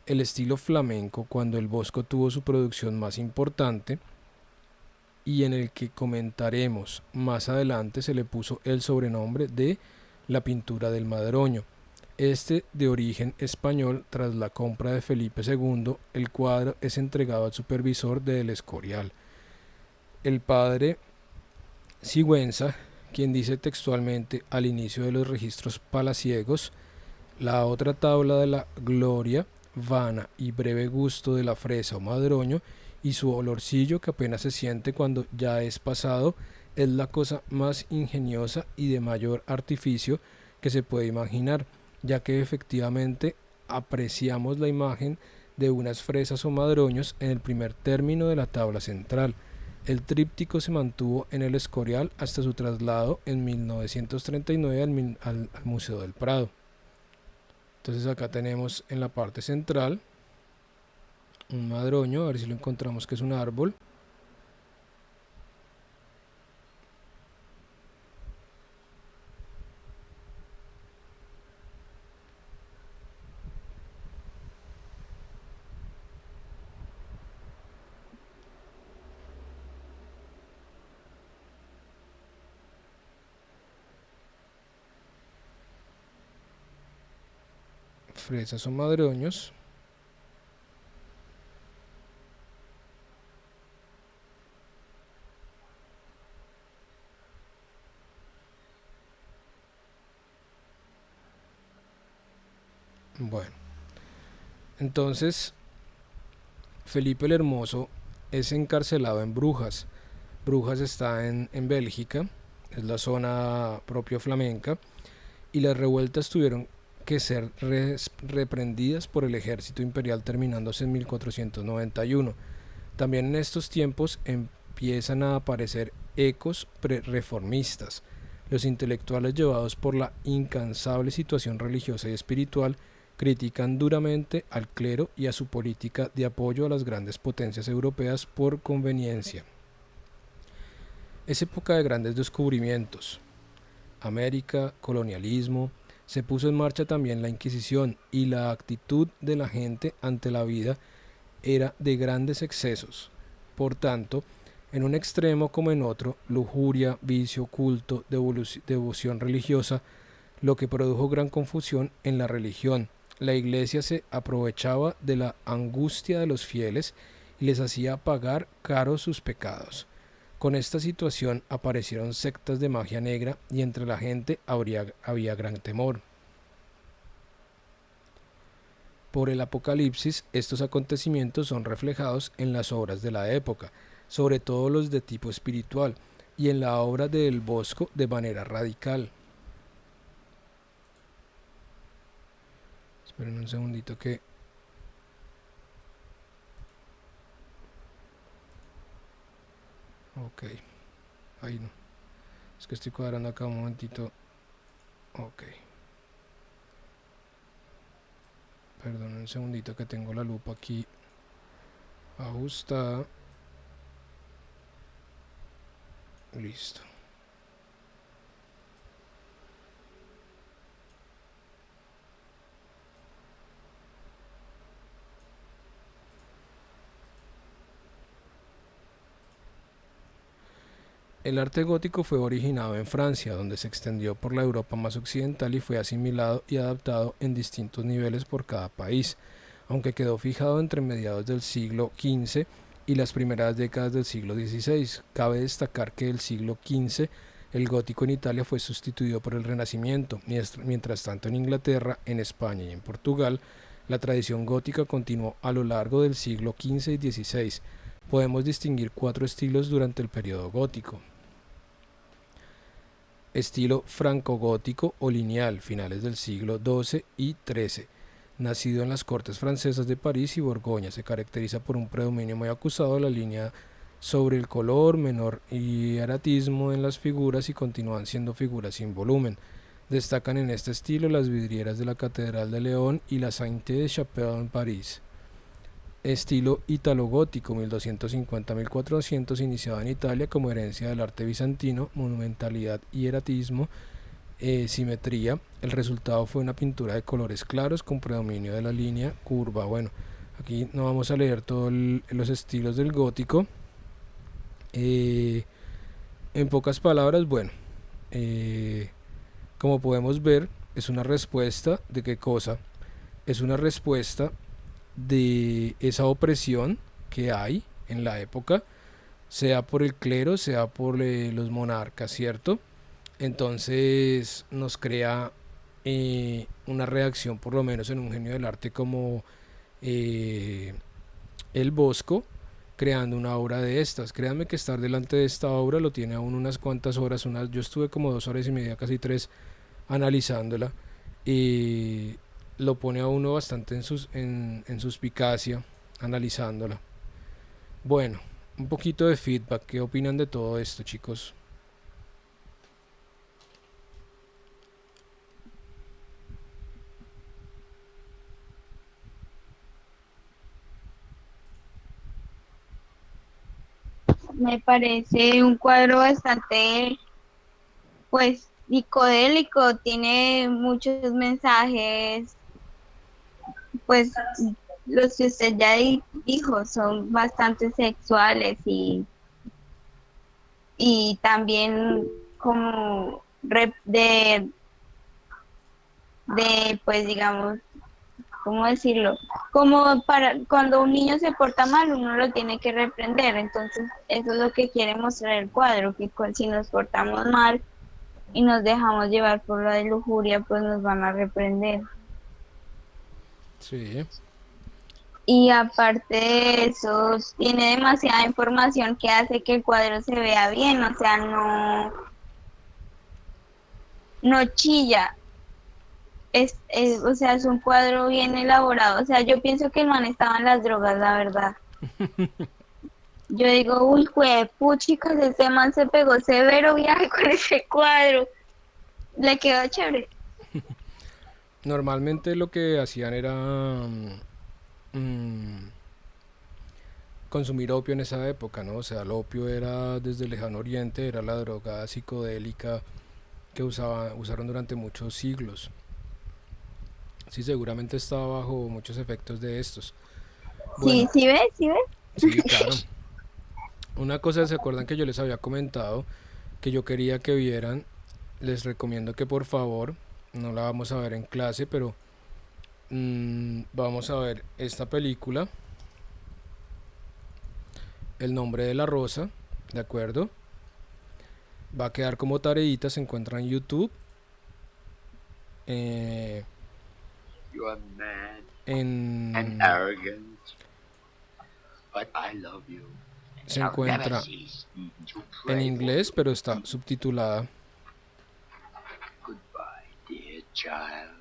El estilo flamenco, cuando el Bosco tuvo su producción más importante y en el que comentaremos más adelante, se le puso el sobrenombre de la pintura del Madroño. Este, de origen español, tras la compra de Felipe II, el cuadro es entregado al supervisor del Escorial, el padre Sigüenza, quien dice textualmente al inicio de los registros palaciegos: la otra tabla de la gloria, vana y breve gusto de la fresa o madroño, y su olorcillo que apenas se siente cuando ya es pasado, es la cosa más ingeniosa y de mayor artificio que se puede imaginar, ya que efectivamente apreciamos la imagen de unas fresas o madroños en el primer término de la tabla central. El tríptico se mantuvo en el Escorial hasta su traslado en 1939 al Museo del Prado. Entonces acá tenemos en la parte central un madroño, a ver si lo encontramos, que es un árbol. Fresas o madroños. Bueno, entonces Felipe el Hermoso es encarcelado en Brujas. Brujas está en Bélgica, es la zona propia flamenca, y las revueltas tuvieron que ser reprendidas por el ejército imperial terminándose en 1491. También en estos tiempos empiezan a aparecer ecos reformistas. Los intelectuales, llevados por la incansable situación religiosa y espiritual, critican duramente al clero y a su política de apoyo a las grandes potencias europeas por conveniencia. Es época de grandes descubrimientos. América, colonialismo, se puso en marcha también la Inquisición, y la actitud de la gente ante la vida era de grandes excesos. Por tanto, en un extremo como en otro, lujuria, vicio, culto, devoción religiosa, lo que produjo gran confusión en la religión. La Iglesia se aprovechaba de la angustia de los fieles y les hacía pagar caro sus pecados. Con esta situación aparecieron sectas de magia negra y entre la gente había gran temor. Por el Apocalipsis, estos acontecimientos son reflejados en las obras de la época, sobre todo los de tipo espiritual, y en la obra de Del Bosco de manera radical. Esperen un segundito que... Ok, ahí no. Es que estoy cuadrando acá un momentito. Ok. Perdón un segundito que tengo la lupa aquí ajustada. Listo. El arte gótico fue originado en Francia, donde se extendió por la Europa más occidental y fue asimilado y adaptado en distintos niveles por cada país, aunque quedó fijado entre mediados del siglo XV y las primeras décadas del siglo XVI. Cabe destacar que el siglo XV el gótico en Italia fue sustituido por el Renacimiento, mientras tanto en Inglaterra, en España y en Portugal, la tradición gótica continuó a lo largo del siglo XV y XVI. Podemos distinguir 4 estilos durante el periodo gótico. Estilo francogótico o lineal, finales del siglo XII y XIII. Nacido en las cortes francesas de París y Borgoña, se caracteriza por un predominio muy acusado de la línea sobre el color, menor hieratismo en las figuras y continúan siendo figuras sin volumen. Destacan en este estilo las vidrieras de la Catedral de León y la Sainte-Chapelle en París. Estilo italogótico 1250-1400, iniciado en Italia como herencia del arte bizantino, monumentalidad, hieratismo, simetría. El resultado fue una pintura de colores claros con predominio de la línea curva. Bueno, aquí no vamos a leer todos los estilos del gótico. En pocas palabras, bueno, como podemos ver, es una respuesta de qué cosa, es una respuesta de esa opresión que hay en la época, sea por el clero, sea por los monarcas, ¿cierto? Entonces nos crea una reacción, por lo menos en un genio del arte como el Bosco, creando una obra de estas. Créanme que estar delante de esta obra lo tiene aún unas cuantas horas, yo estuve como 2 horas y media, casi tres, analizándola, y lo pone a uno bastante en suspicacia analizándola. Bueno, un poquito de feedback, ¿qué opinan de todo esto, chicos? Me parece un cuadro bastante, pues, psicodélico, tiene muchos mensajes, pues, los que usted ya dijo, son bastante sexuales y también como pues, digamos, ¿cómo decirlo? Como para cuando un niño se porta mal, uno lo tiene que reprender. Entonces, eso es lo que quiere mostrar el cuadro, que si nos portamos mal y nos dejamos llevar por la de lujuria, pues nos van a reprender. Sí, Y aparte de eso, tiene demasiada información que hace que el cuadro se vea bien, o sea, no chilla. O sea, es un cuadro bien elaborado. O sea, yo pienso que el man estaba en las drogas, la verdad. Yo digo, uy, puchicas, ese man se pegó severo viaje con ese cuadro. Le quedó chévere. normalmente lo que hacían era mm, consumir opio en esa época, ¿no? O sea, el opio era desde el lejano oriente, era la droga psicodélica que usaron durante muchos siglos. Sí, seguramente estaba bajo muchos efectos de estos. Sí, Bueno, sí ves, sí ves. sí, claro. Una cosa, ¿se acuerdan que yo les había comentado que yo quería que vieran? Les recomiendo que por favor, no la vamos a ver en clase, pero vamos a ver esta película, El nombre de la rosa, ¿de acuerdo? Va a quedar como tareita, se encuentra en YouTube. eh, You are mad and en, arrogant, but I love you. se Shall never encuentra cease to en pray for inglés, you. pero está subtitulada. Goodbye, dear child.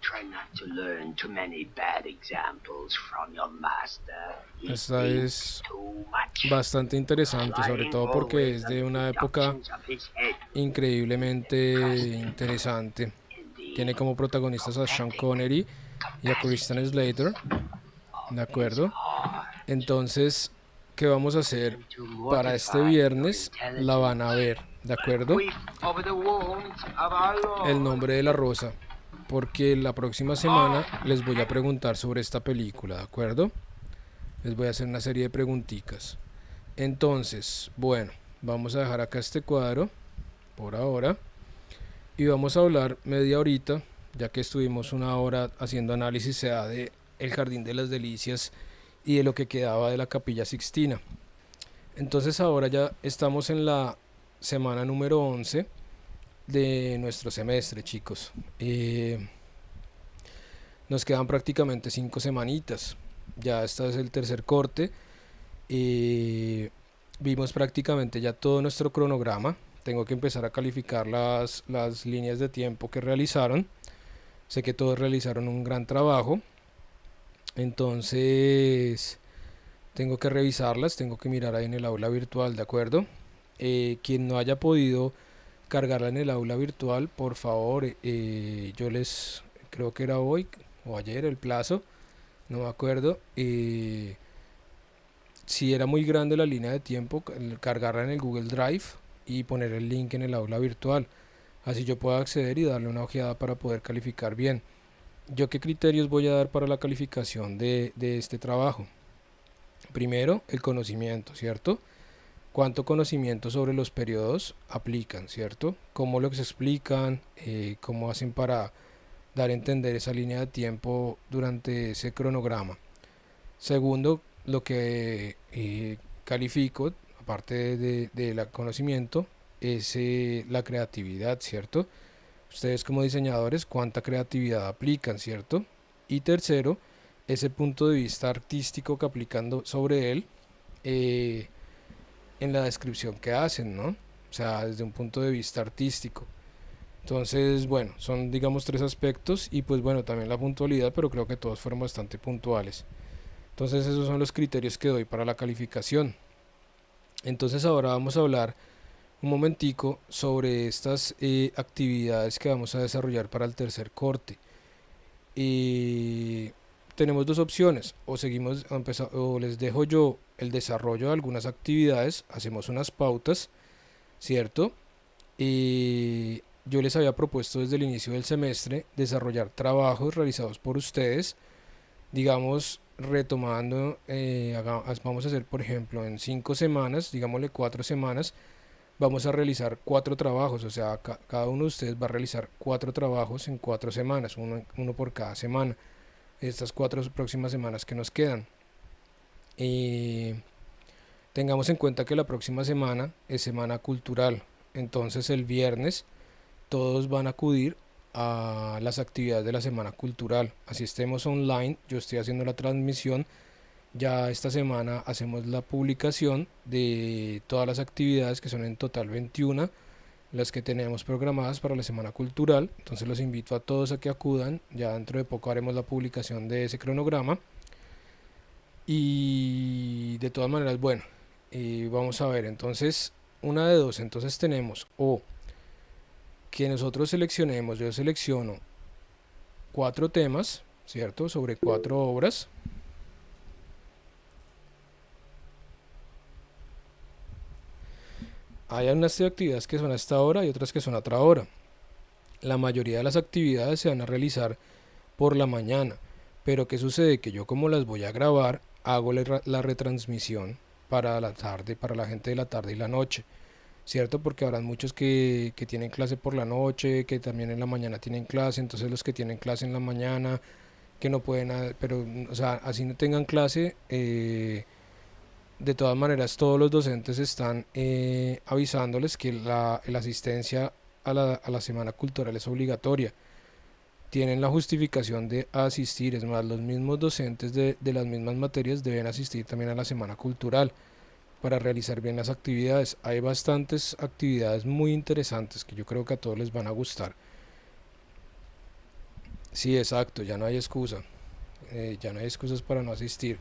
Try not to learn too many bad examples from your master. He Esta thinks es too much. bastante interesante, sobre Relying todo porque always es on de the una época deductions of his head. increíblemente Trust interesante. in the Tiene como protagonistas a Sean prophetic Connery y a Kristen capacities Slater, ¿de of his acuerdo? heart. Entonces, ¿qué vamos a hacer? To Para este mortify your viernes la van a intelligence. ver, ¿de acuerdo? Weep over the wounds of our El Lord. nombre de la rosa, porque la próxima semana les voy a preguntar sobre esta película, ¿de acuerdo? Les voy a hacer una serie de preguntitas. Entonces, bueno, vamos a dejar acá este cuadro por ahora y vamos a hablar media horita, ya que estuvimos una hora haciendo análisis sea de el Jardín de las Delicias y de lo que quedaba de la Capilla Sixtina. Entonces ahora ya estamos en la semana número 11 de nuestro semestre, chicos. Nos quedan prácticamente 5 semanitas. Ya este es el tercer corte. Vimos prácticamente ya todo nuestro cronograma. Tengo que empezar a calificar las líneas de tiempo que realizaron. Sé que todos realizaron un gran trabajo. Entonces tengo que revisarlas, tengo que mirar ahí en el aula virtual, ¿de acuerdo? Quien no haya podido cargarla en el aula virtual, por favor, yo les creo que era hoy o ayer el plazo, no me acuerdo. Si era muy grande la línea de tiempo, cargarla en el Google Drive y poner el link en el aula virtual. Así yo puedo acceder y darle una ojeada para poder calificar bien. ¿Yo qué criterios voy a dar para la calificación de este trabajo? Primero, el conocimiento, ¿cierto? ¿Cuánto conocimiento sobre los periodos aplican, ¿cierto? ¿Cómo los explican? ¿Cómo hacen para dar a entender esa línea de tiempo durante ese cronograma? Segundo, lo que califico, aparte del conocimiento, es la creatividad, ¿cierto? Ustedes como diseñadores, ¿cuánta creatividad aplican, ¿cierto? Y tercero, ese punto de vista artístico que aplican sobre él eh, en la descripción que hacen, ¿no? O sea, desde un punto de vista artístico. Entonces, bueno, son digamos tres aspectos y pues bueno, también la puntualidad, pero creo que todos fueron bastante puntuales. Entonces esos son los criterios que doy para la calificación. Entonces ahora vamos a hablar un momentico sobre estas actividades que vamos a desarrollar para el tercer corte. Y tenemos dos opciones, o seguimos o les dejo yo el desarrollo de algunas actividades, hacemos unas pautas, ¿cierto? Y yo les había propuesto desde el inicio del semestre desarrollar trabajos realizados por ustedes, digamos, retomando, vamos a hacer, por ejemplo, en 5 semanas, digámosle 4 semanas, vamos a realizar 4 trabajos, o sea, cada uno de ustedes va a realizar 4 trabajos en 4 semanas, uno por cada semana, estas 4 próximas semanas que nos quedan. Y tengamos en cuenta que la próxima semana es semana cultural, entonces el viernes todos van a acudir a las actividades de la semana cultural, así estemos online, yo estoy haciendo la transmisión, ya esta semana hacemos la publicación de todas las actividades, que son en total 21 las que tenemos programadas para la semana cultural. Entonces los invito a todos a que acudan, ya dentro de poco haremos la publicación de ese cronograma. Y de todas maneras, bueno, vamos a ver, entonces una de dos, entonces tenemos o que nosotros seleccionemos, yo selecciono 4 temas, ¿cierto? Sobre 4 obras. Hay unas actividades que son a esta hora y otras que son a otra hora. La mayoría de las actividades se van a realizar por la mañana, pero ¿qué sucede? Que yo, como las voy a grabar, hago la retransmisión para la tarde, para la gente de la tarde y la noche, ¿cierto? Porque habrán muchos que tienen clase por la noche, que también en la mañana tienen clase, entonces los que tienen clase en la mañana, que no pueden, pero, o sea, así no tengan clase, de todas maneras todos los docentes están avisándoles que la asistencia a la semana cultural es obligatoria. Tienen la justificación de asistir, es más, los mismos docentes de las mismas materias deben asistir también a la semana cultural para realizar bien las actividades. Hay bastantes actividades muy interesantes que yo creo que a todos les van a gustar. Sí, exacto, ya no hay excusa, ya no hay excusas para no asistir.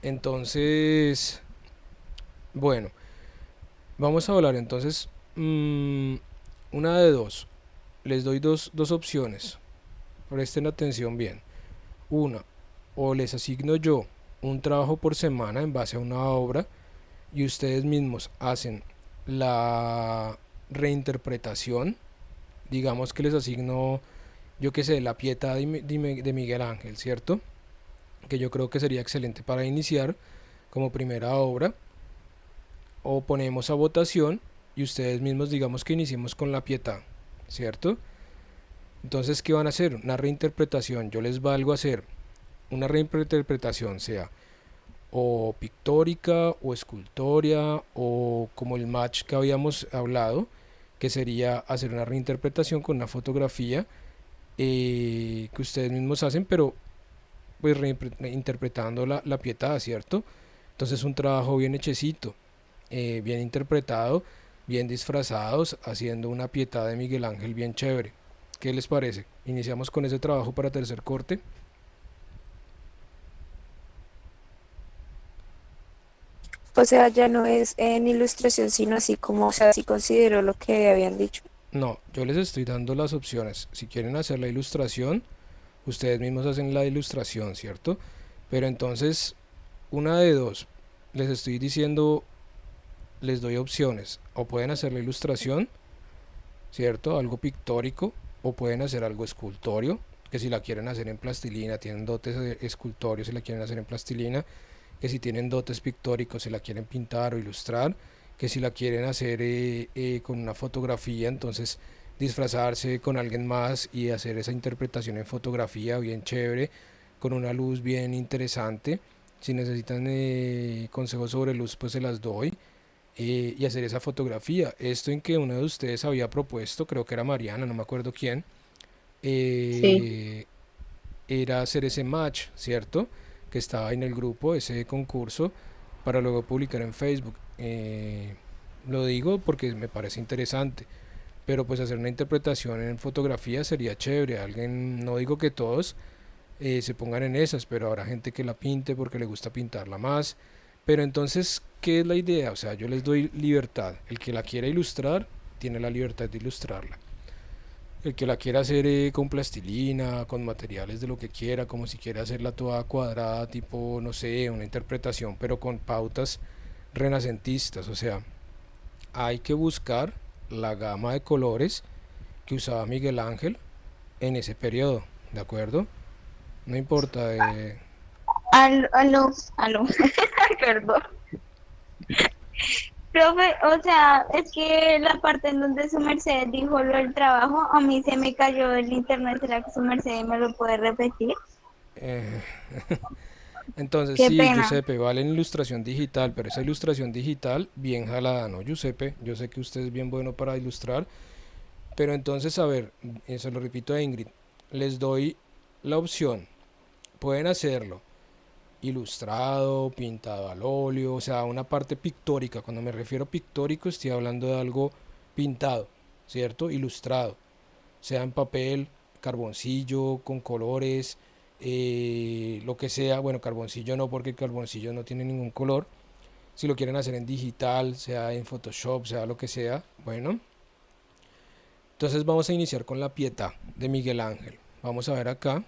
Entonces, bueno, vamos a hablar entonces, una de dos, les doy dos opciones, presten atención bien. Una, o les asigno yo un trabajo por semana en base a una obra y ustedes mismos hacen la reinterpretación, digamos que les asigno, yo qué sé, la Pietà de Miguel Ángel, ¿cierto? Que yo creo que sería excelente para iniciar como primera obra, o ponemos a votación y ustedes mismos digamos que iniciemos con la Pietà, ¿cierto? Entonces, ¿qué van a hacer? Una reinterpretación. Yo les valgo a hacer una reinterpretación, sea o pictórica o escultoria, o como el match que habíamos hablado, que sería hacer una reinterpretación con una fotografía que ustedes mismos hacen, pero pues interpretando la Pietà, ¿cierto? Entonces un trabajo bien hechecito, bien interpretado, bien disfrazados, haciendo una Pietà de Miguel Ángel bien chévere. ¿Qué les parece? Iniciamos con ese trabajo para tercer corte. O sea, ya no es en ilustración, sino así como, o sea, así considero lo que habían dicho. No, yo les estoy dando las opciones. Si quieren hacer la ilustración, ustedes mismos hacen la ilustración, ¿cierto? Pero entonces, una de dos, les estoy diciendo, les doy opciones. O pueden hacer la ilustración, ¿cierto? Algo pictórico, o pueden hacer algo escultorio, que si la quieren hacer en plastilina, tienen dotes escultorios, si la quieren hacer en plastilina, que si tienen dotes pictóricos, si la quieren pintar o ilustrar, que si la quieren hacer con una fotografía, entonces disfrazarse con alguien más y hacer esa interpretación en fotografía bien chévere, con una luz bien interesante. Si necesitan consejos sobre luz, pues se las doy. Y hacer esa fotografía. Esto en que uno de ustedes había propuesto, creo que era Mariana, no me acuerdo quién, Sí. era hacer ese match, ¿cierto? Que estaba en el grupo, ese concurso, para luego publicar en Facebook. Lo digo porque me parece interesante, pero pues hacer una interpretación en fotografía sería chévere. Alguien, no digo que todos se pongan en esas, pero habrá gente que la pinte porque le gusta pintarla más. Pero entonces, ¿qué es la idea? O sea, yo les doy libertad. El que la quiera ilustrar, tiene la libertad de ilustrarla. El que la quiera hacer con plastilina, con materiales de lo que quiera, como si quiera hacerla toda cuadrada, tipo, no sé, una interpretación, pero con pautas renacentistas. O sea, hay que buscar la gama de colores que usaba Miguel Ángel en ese periodo, ¿de acuerdo? No importa. Aló, perdón. Profe, o sea, es que la parte en donde su merced dijo lo del trabajo, a mí se me cayó el internet. ¿Será que su merced me lo puede repetir? eh, entonces, Qué sí, pena. Giuseppe, vale en ilustración digital, pero esa ilustración digital bien jalada, ¿no, Giuseppe? Yo sé que usted es bien bueno para ilustrar, pero entonces, a ver, se lo repito a Ingrid, les doy la opción, pueden hacerlo ilustrado, pintado al óleo, o sea, una parte pictórica. Cuando me refiero a pictórico, estoy hablando de algo pintado, ¿cierto? Ilustrado, sea en papel, carboncillo, con colores, lo que sea. Bueno, carboncillo no, porque el carboncillo no tiene ningún color. Si lo quieren hacer en digital, sea en Photoshop, sea lo que sea, bueno. Entonces vamos a iniciar con la Pietà de Miguel Ángel. Vamos a ver acá.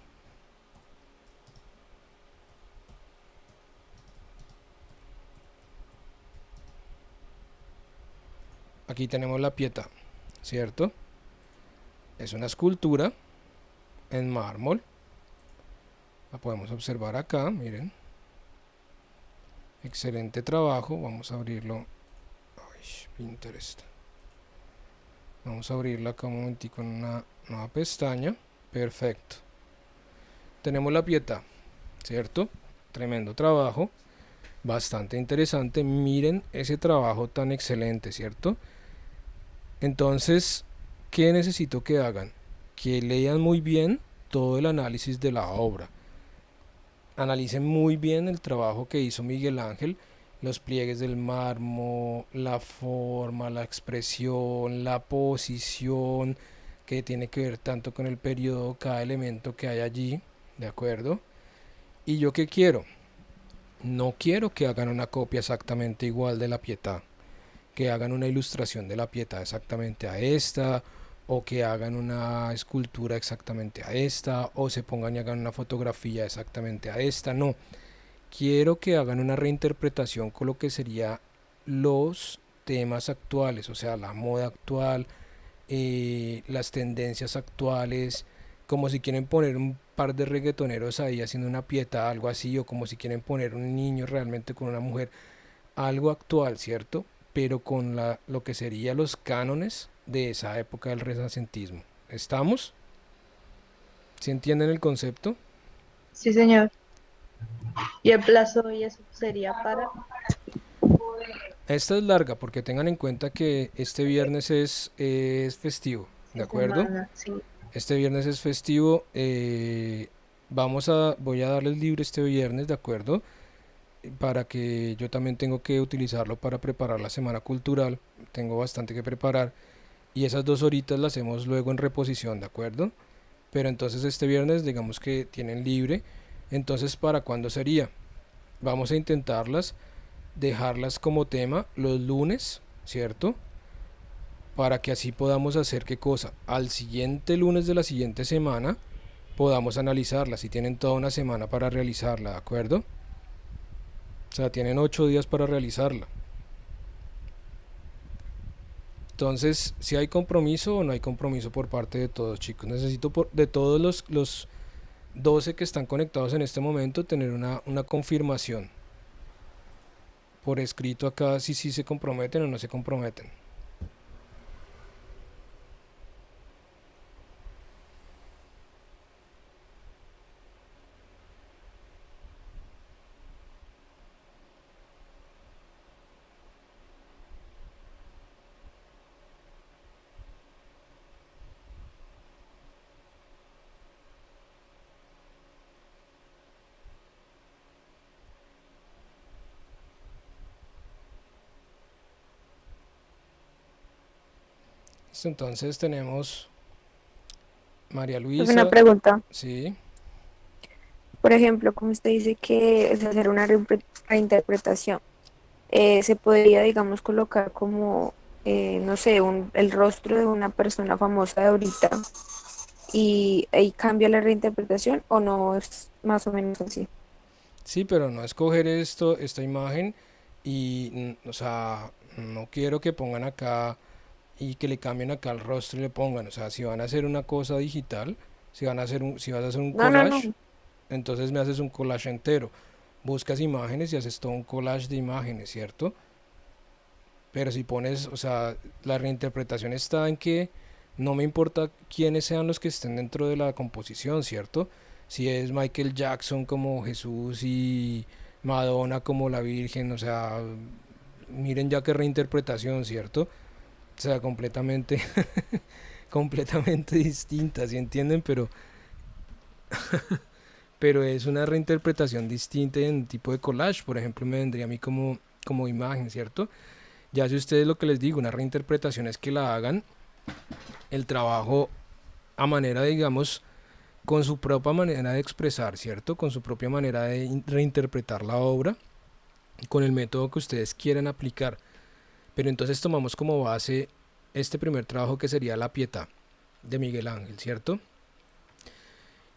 Aquí tenemos la Pietà, ¿cierto? Es una escultura en mármol. La podemos observar acá, miren. Excelente trabajo. Vamos a abrirlo. Ay, Pinterest. Vamos a abrirla acá un momentico en una nueva pestaña. Perfecto. Tenemos la Pietà, ¿cierto? Tremendo trabajo. Bastante interesante. Miren ese trabajo tan excelente, ¿cierto? Entonces, ¿qué necesito que hagan? Que lean muy bien todo el análisis de la obra. Analicen muy bien el trabajo que hizo Miguel Ángel, los pliegues del mármol, la forma, la expresión, la posición, que tiene que ver tanto con el periodo, cada elemento que hay allí, ¿de acuerdo? ¿Y yo qué quiero? No quiero que hagan una copia exactamente igual de la Pietà, que hagan una ilustración de la Pietà exactamente a esta, o que hagan una escultura exactamente a esta, o se pongan y hagan una fotografía exactamente a esta. No, quiero que hagan una reinterpretación con lo que sería los temas actuales, o sea, la moda actual, las tendencias actuales, como si quieren poner un par de reggaetoneros ahí haciendo una Pietà, algo así, o como si quieren poner un niño realmente con una mujer, algo actual, ¿cierto? Pero con lo que serían los cánones de esa época del renacentismo. ¿Estamos? ¿Sí entienden el concepto? Sí, señor. Y el plazo y eso sería para Esta es larga porque tengan en cuenta que este viernes es festivo, ¿de esta acuerdo? semana, sí. Este viernes es festivo. Voy a darles libre este viernes, ¿de acuerdo? Para que yo también tengo que utilizarlo para preparar la semana cultural. Tengo bastante que preparar. Y esas 2 horitas las hacemos luego en reposición, ¿de acuerdo? Pero entonces este viernes digamos que tienen libre. Entonces, ¿para cuándo sería? Vamos a intentarlas, dejarlas como tema los lunes, ¿cierto? Para que así podamos hacer qué cosa. Al siguiente lunes de la siguiente semana podamos analizarlas y tienen toda una semana para realizarla, ¿de acuerdo? O sea, tienen 8 días para realizarla. Entonces, si hay compromiso o no hay compromiso por parte de todos, chicos. Necesito de todos los 12 que están conectados en este momento tener una confirmación por escrito acá si sí se comprometen o no se comprometen. Entonces tenemos María Es una Luisa, pregunta. sí, Por ejemplo, como usted dice que es hacer una reinterpretación, se podría, digamos, colocar como, no sé, el rostro de una persona famosa de ahorita y ahí cambia la reinterpretación o no es más o menos así. sí, pero no escoger esta imagen y, o sea, no quiero que pongan acá y que le cambien acá el rostro y le pongan, o sea, si van a hacer una cosa digital, si vas a hacer un No, no, no. collage, entonces me haces un collage entero. Buscas imágenes y haces todo un collage de imágenes, ¿cierto? Pero si pones, o sea, la reinterpretación está en que no me importa quiénes sean los que estén dentro de la composición, ¿cierto? Si es Michael Jackson como Jesús y Madonna como la Virgen, o sea, miren ya qué reinterpretación, ¿cierto? O sea, completamente, completamente distinta, ¿sí entienden? Pero es una reinterpretación distinta en tipo de collage, por ejemplo, me vendría a mí como imagen, ¿cierto? Ya si ustedes lo que les digo, una reinterpretación es que la hagan el trabajo a manera, digamos, con su propia manera de expresar, ¿cierto? Con su propia manera de reinterpretar la obra, con el método que ustedes quieran aplicar. Pero entonces tomamos como base este primer trabajo que sería La Pietà de Miguel Ángel, ¿cierto?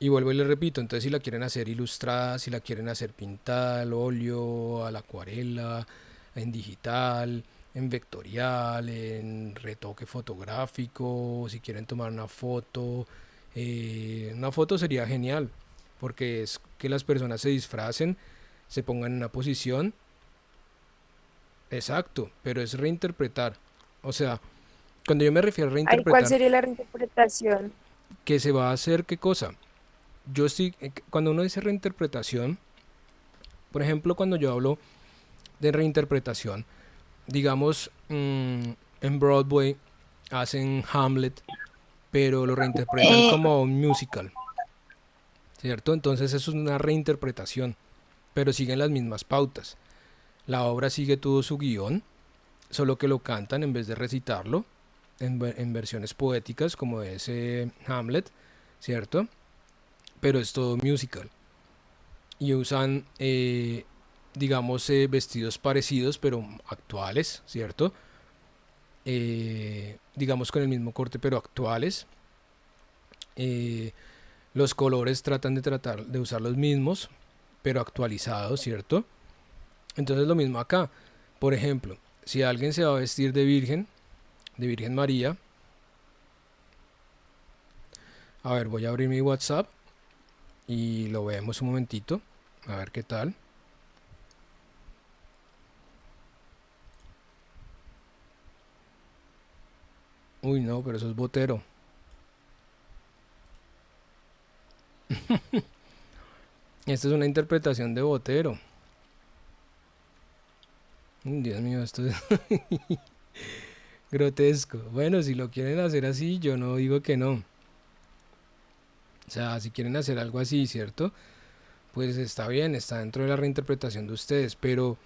Y vuelvo y les repito, entonces si la quieren hacer ilustrada, si la quieren hacer pintada al óleo, a la acuarela, en digital, en vectorial, en retoque fotográfico, si quieren tomar una foto sería genial, porque es que las personas se disfracen, se pongan en una posición, exacto, pero es reinterpretar. O sea, cuando yo me refiero a Ahí, ¿cuál reinterpretar, sería la reinterpretación? ¿qué se va a hacer? ¿Qué cosa? Yo sí, cuando uno dice reinterpretación, por ejemplo, cuando yo hablo de reinterpretación, digamos, en Broadway hacen Hamlet, pero lo reinterpretan Eh, como un musical, ¿cierto? Entonces eso es una reinterpretación, pero siguen las mismas pautas. La obra sigue todo su guión, solo que lo cantan en vez de recitarlo en versiones poéticas como ese Hamlet, ¿cierto? Pero es todo musical. Y usan, digamos, vestidos parecidos, pero actuales, ¿cierto? Digamos con el mismo corte, pero actuales. Eh, los colores tratan de usar los mismos, pero actualizados, ¿cierto? Entonces lo mismo acá. Por ejemplo, si alguien se va a vestir de Virgen María, a ver, voy a abrir mi WhatsApp y lo vemos un momentito, a ver qué tal. Uy, no, pero eso es Botero. Esta es una interpretación de Botero. Dios mío, esto es grotesco. Bueno, si lo quieren hacer así, yo no digo que no. O sea, si quieren hacer algo así, ¿cierto? Pues está bien, está dentro de la reinterpretación de ustedes. Pero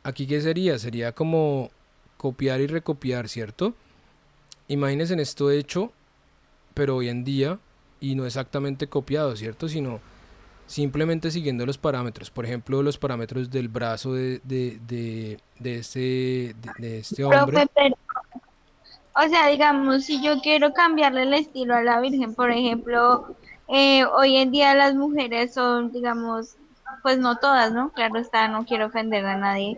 aquí, ¿qué sería? Sería como copiar y recopiar, ¿cierto? Imagínense en esto hecho, pero hoy en día, y no exactamente copiado, ¿cierto? Sino simplemente siguiendo los parámetros. Por ejemplo, los parámetros del brazo de este hombre. profe, pero, o sea, digamos, si yo quiero cambiarle el estilo a la Virgen, por ejemplo, hoy en día las mujeres son, digamos, pues no todas, ¿no? Claro está, no quiero ofender a nadie,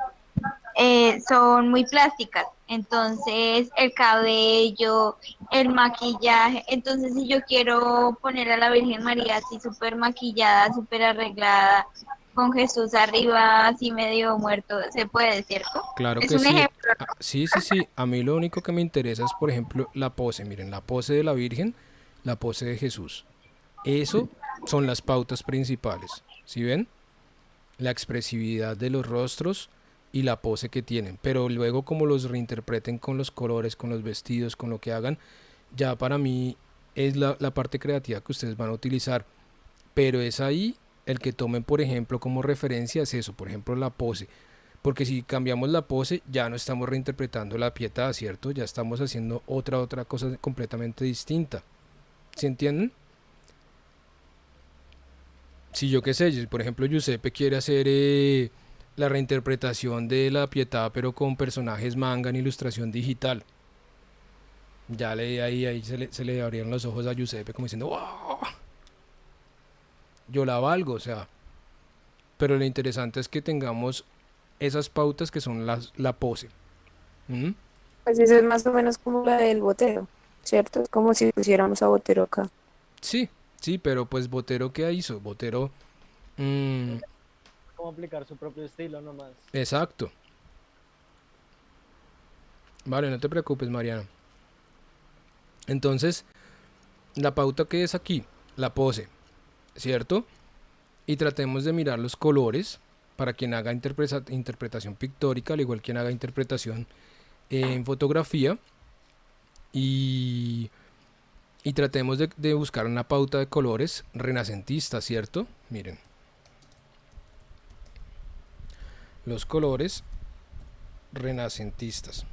son muy plásticas. Entonces, el cabello, el maquillaje. Entonces, si yo quiero poner a la Virgen María así súper maquillada, súper arreglada, con Jesús arriba, así medio muerto, se puede, ¿cierto? Claro Es que un sí. ejemplo. Sí, sí, sí. A mí lo único que me interesa es, por ejemplo, la pose. Miren, la pose de la Virgen, la pose de Jesús. Eso son las pautas principales. ¿Sí ven? La expresividad de los rostros y la pose que tienen. Pero luego como los reinterpreten con los colores, con los vestidos, con lo que hagan, ya para mí es la parte creativa que ustedes van a utilizar. Pero es ahí el que tomen, por ejemplo, como referencia es eso, por ejemplo, la pose. porque si cambiamos la pose ya no estamos reinterpretando la Pietà, ¿cierto? Ya estamos haciendo otra cosa completamente distinta. ¿Sí entienden? Si yo qué sé, por ejemplo Giuseppe quiere hacer la reinterpretación de la Pietà pero con personajes manga en ilustración digital, ya ahí se le abrieron los ojos a Giuseppe como diciendo, ¡wow! Yo la valgo, o sea, pero lo interesante es que tengamos esas pautas que son la pose. ¿Mm? Pues eso es más o menos como la del Botero, ¿cierto? Es como si pusiéramos a Botero acá. Sí, sí, pero pues Botero, ¿qué hizo? Botero, mm, Cómo aplicar su propio estilo nomás. exacto. Vale, no te preocupes, Mariana. Entonces, la pauta que es aquí, la pose, ¿cierto? Y tratemos de mirar los colores para quien haga interpretación pictórica, al igual quien haga interpretación en fotografía. Y, y tratemos de buscar una pauta de colores renacentista, ¿cierto? Miren, los colores renacentistas.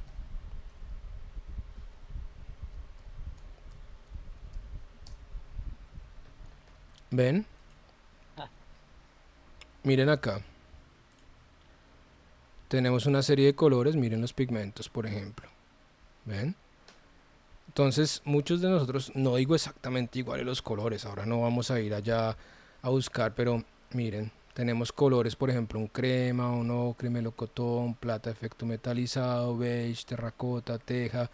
¿Ven? Miren acá. Tenemos una serie de colores, miren los pigmentos, por ejemplo. ¿Ven? Entonces, muchos de nosotros, no digo exactamente iguales los colores, ahora no vamos a ir allá a buscar, pero miren, tenemos colores, por ejemplo, un crema, un ocre, melocotón, plata efecto metalizado, beige, terracota, teja,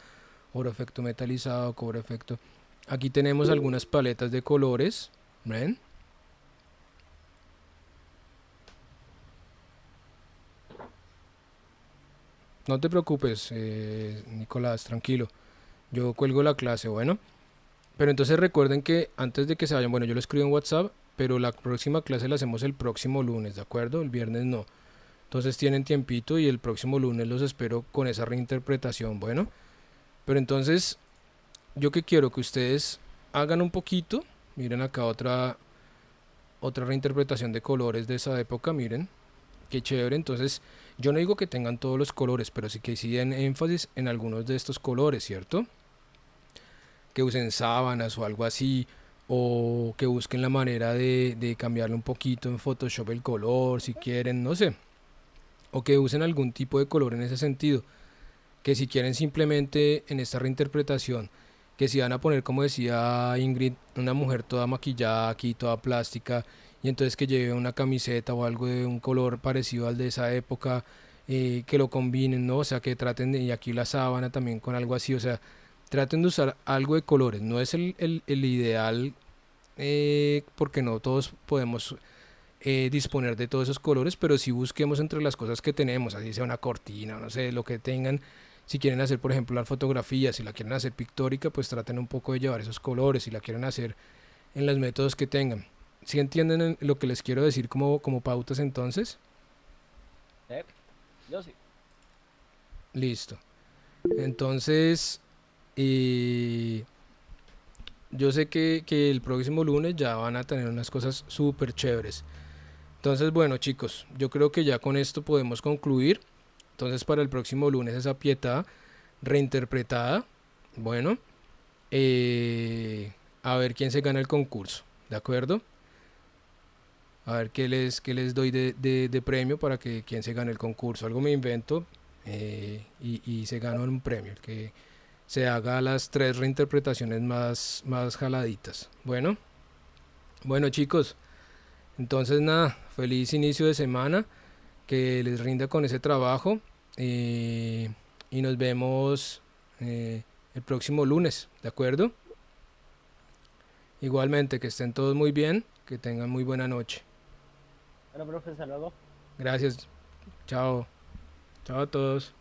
oro efecto metalizado, cobre efecto. Aquí tenemos algunas paletas de colores, ¿ven? No te preocupes, Nicolás, tranquilo. Yo cuelgo la clase, bueno. Pero entonces recuerden que antes de que se vayan, bueno, yo lo escribo en WhatsApp, pero la próxima clase la hacemos el próximo lunes, ¿de acuerdo? El viernes no. Entonces tienen tiempito y el próximo lunes los espero con esa reinterpretación, bueno. Pero entonces, yo que quiero que ustedes hagan un poquito, miren acá otra reinterpretación de colores de esa época, miren. Qué chévere, entonces yo no digo que tengan todos los colores, pero sí que sí den énfasis en algunos de estos colores, ¿cierto? Que usen sábanas o algo así, o que busquen la manera de cambiarle un poquito en Photoshop el color, si quieren, no sé, o que usen algún tipo de color en ese sentido, que si quieren simplemente en esta reinterpretación, que si van a poner, como decía Ingrid, una mujer toda maquillada aquí, toda plástica, y entonces que lleve una camiseta o algo de un color parecido al de esa época, que lo combinen, ¿no? O sea, que traten de, y aquí la sábana también con algo así, o sea, traten de usar algo de colores, no es el ideal, porque no todos podemos disponer de todos esos colores, pero si busquemos entre las cosas que tenemos, así sea una cortina, no sé, lo que tengan. Si quieren hacer, por ejemplo, la fotografía, si la quieren hacer pictórica, pues traten un poco de llevar esos colores, si la quieren hacer en los métodos que tengan. ¿Si entienden lo que les quiero decir como pautas entonces? Yo sí. Listo. Entonces, yo sé que el próximo lunes ya van a tener unas cosas súper chéveres. Entonces, bueno, chicos, yo creo que ya con esto podemos concluir. Entonces, para el próximo lunes esa Pietà reinterpretada. Bueno, a ver quién se gana el concurso, ¿de acuerdo? A ver qué les doy de premio para que quien se gane el concurso. Algo me invento, y se gana un premio, que se haga las 3 reinterpretaciones más jaladitas. Bueno chicos, entonces nada, feliz inicio de semana, que les rinda con ese trabajo, y nos vemos el próximo lunes, ¿de acuerdo? Igualmente, que estén todos muy bien, que tengan muy buena noche. Bueno, profe, hasta luego. Gracias, chao, chao a todos.